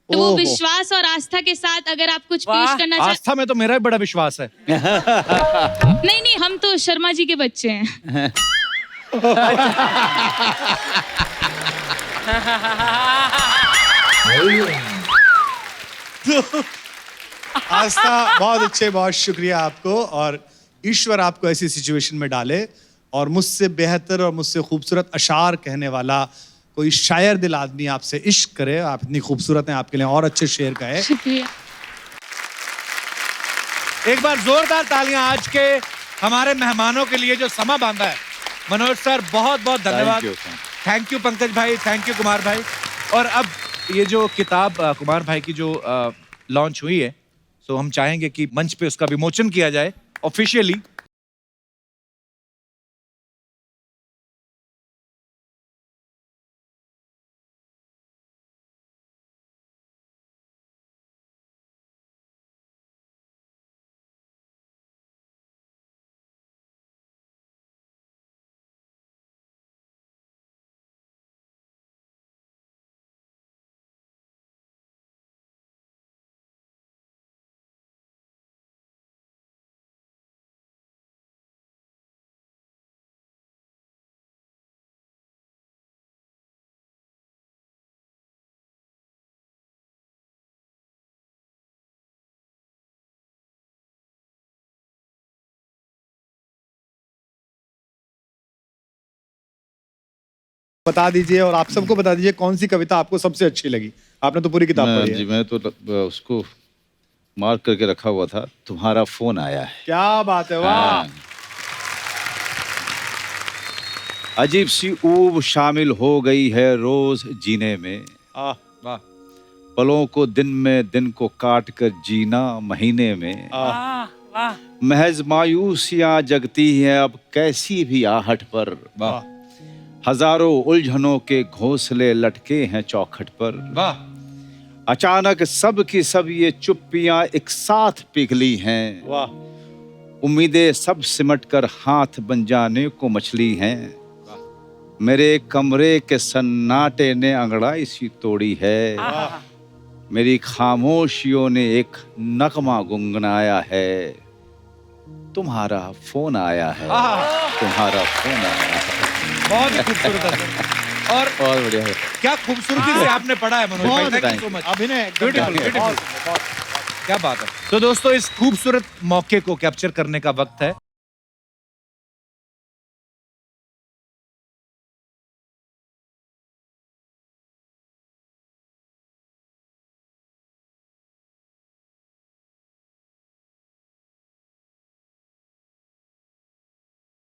तो वो विश्वास और आस्था के साथ अगर आप कुछ पेश करना चाहते। आस्था में तो मेरा भी बड़ा विश्वास है। नहीं हम तो शर्मा जी के बच्चे हैं। तो आस्था बहुत अच्छे, बहुत शुक्रिया आपको। और ईश्वर आपको ऐसी सिचुएशन में डाले और मुझसे बेहतर और मुझसे खूबसूरत अशार कहने वाला कोई शायर दिल आदमी आपसे इश्क करे। आप इतनी खूबसूरत हैं, आपके लिए और अच्छे शेर कहे। शुक्रिया। एक बार जोरदार तालियां आज के हमारे मेहमानों के लिए जो समा बांधा है। मनोज सर बहुत बहुत धन्यवाद। थैंक यू पंकज भाई, थैंक यू कुमार भाई। और अब ये जो किताब कुमार भाई की जो लॉन्च हुई है, तो हम चाहेंगे कि मंच पे उसका विमोचन किया जाए ऑफिशियली। बता दीजिए और आप सबको बता दीजिए कौन सी कविता आपको सबसे अच्छी लगी। आपने तो पूरी किताब पढ़ी जी है। मैं तो उसको मार्क करके रखा हुआ था, तुम्हारा फोन आया है। क्या बात है, वाह। हाँ। अजीब सी ऊब शामिल हो गई है रोज जीने में, वाह। पलों को दिन में, दिन को काट कर जीना महीने में। वाह वाह। महज मायूसियां जगती हैं अब कैसी भी आहट पर, हजारों उलझनों के घोंसले लटके हैं चौखट पर। वाह। अचानक सब की सब ये चुप्पियां एक साथ पिघली हैं, वाह। उम्मीदें सब सिमट कर हाथ बन जाने को मछली हैं। मेरे कमरे के सन्नाटे ने अंगड़ाई सी तोड़ी है, मेरी खामोशियों ने एक नगमा गुनगुनाया है। तुम्हारा फोन आया है, तुम्हारा फोन आया है। बहुत ही खूबसूरत है सर। और बहुत बढ़िया है। क्या खूबसूरती से आपने पढ़ा है मनोज भाई, थैंक यू सो मच। अभिनय ब्यूटीफुल ब्यूटीफुल, क्या बात है। तो दोस्तों इस खूबसूरत मौके को कैप्चर करने का वक्त है।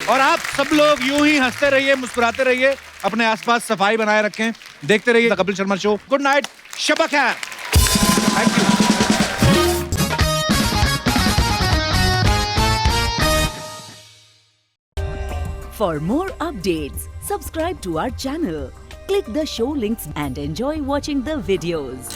और आप सब लोग यूं ही हंसते रहिए, मुस्कुराते रहिए, अपने आसपास सफाई बनाए रखें, देखते रहिए the Kapil Sharma show. Good night, शब खैर। Thank you. For more updates, subscribe to our channel, click the show links and enjoy watching the videos.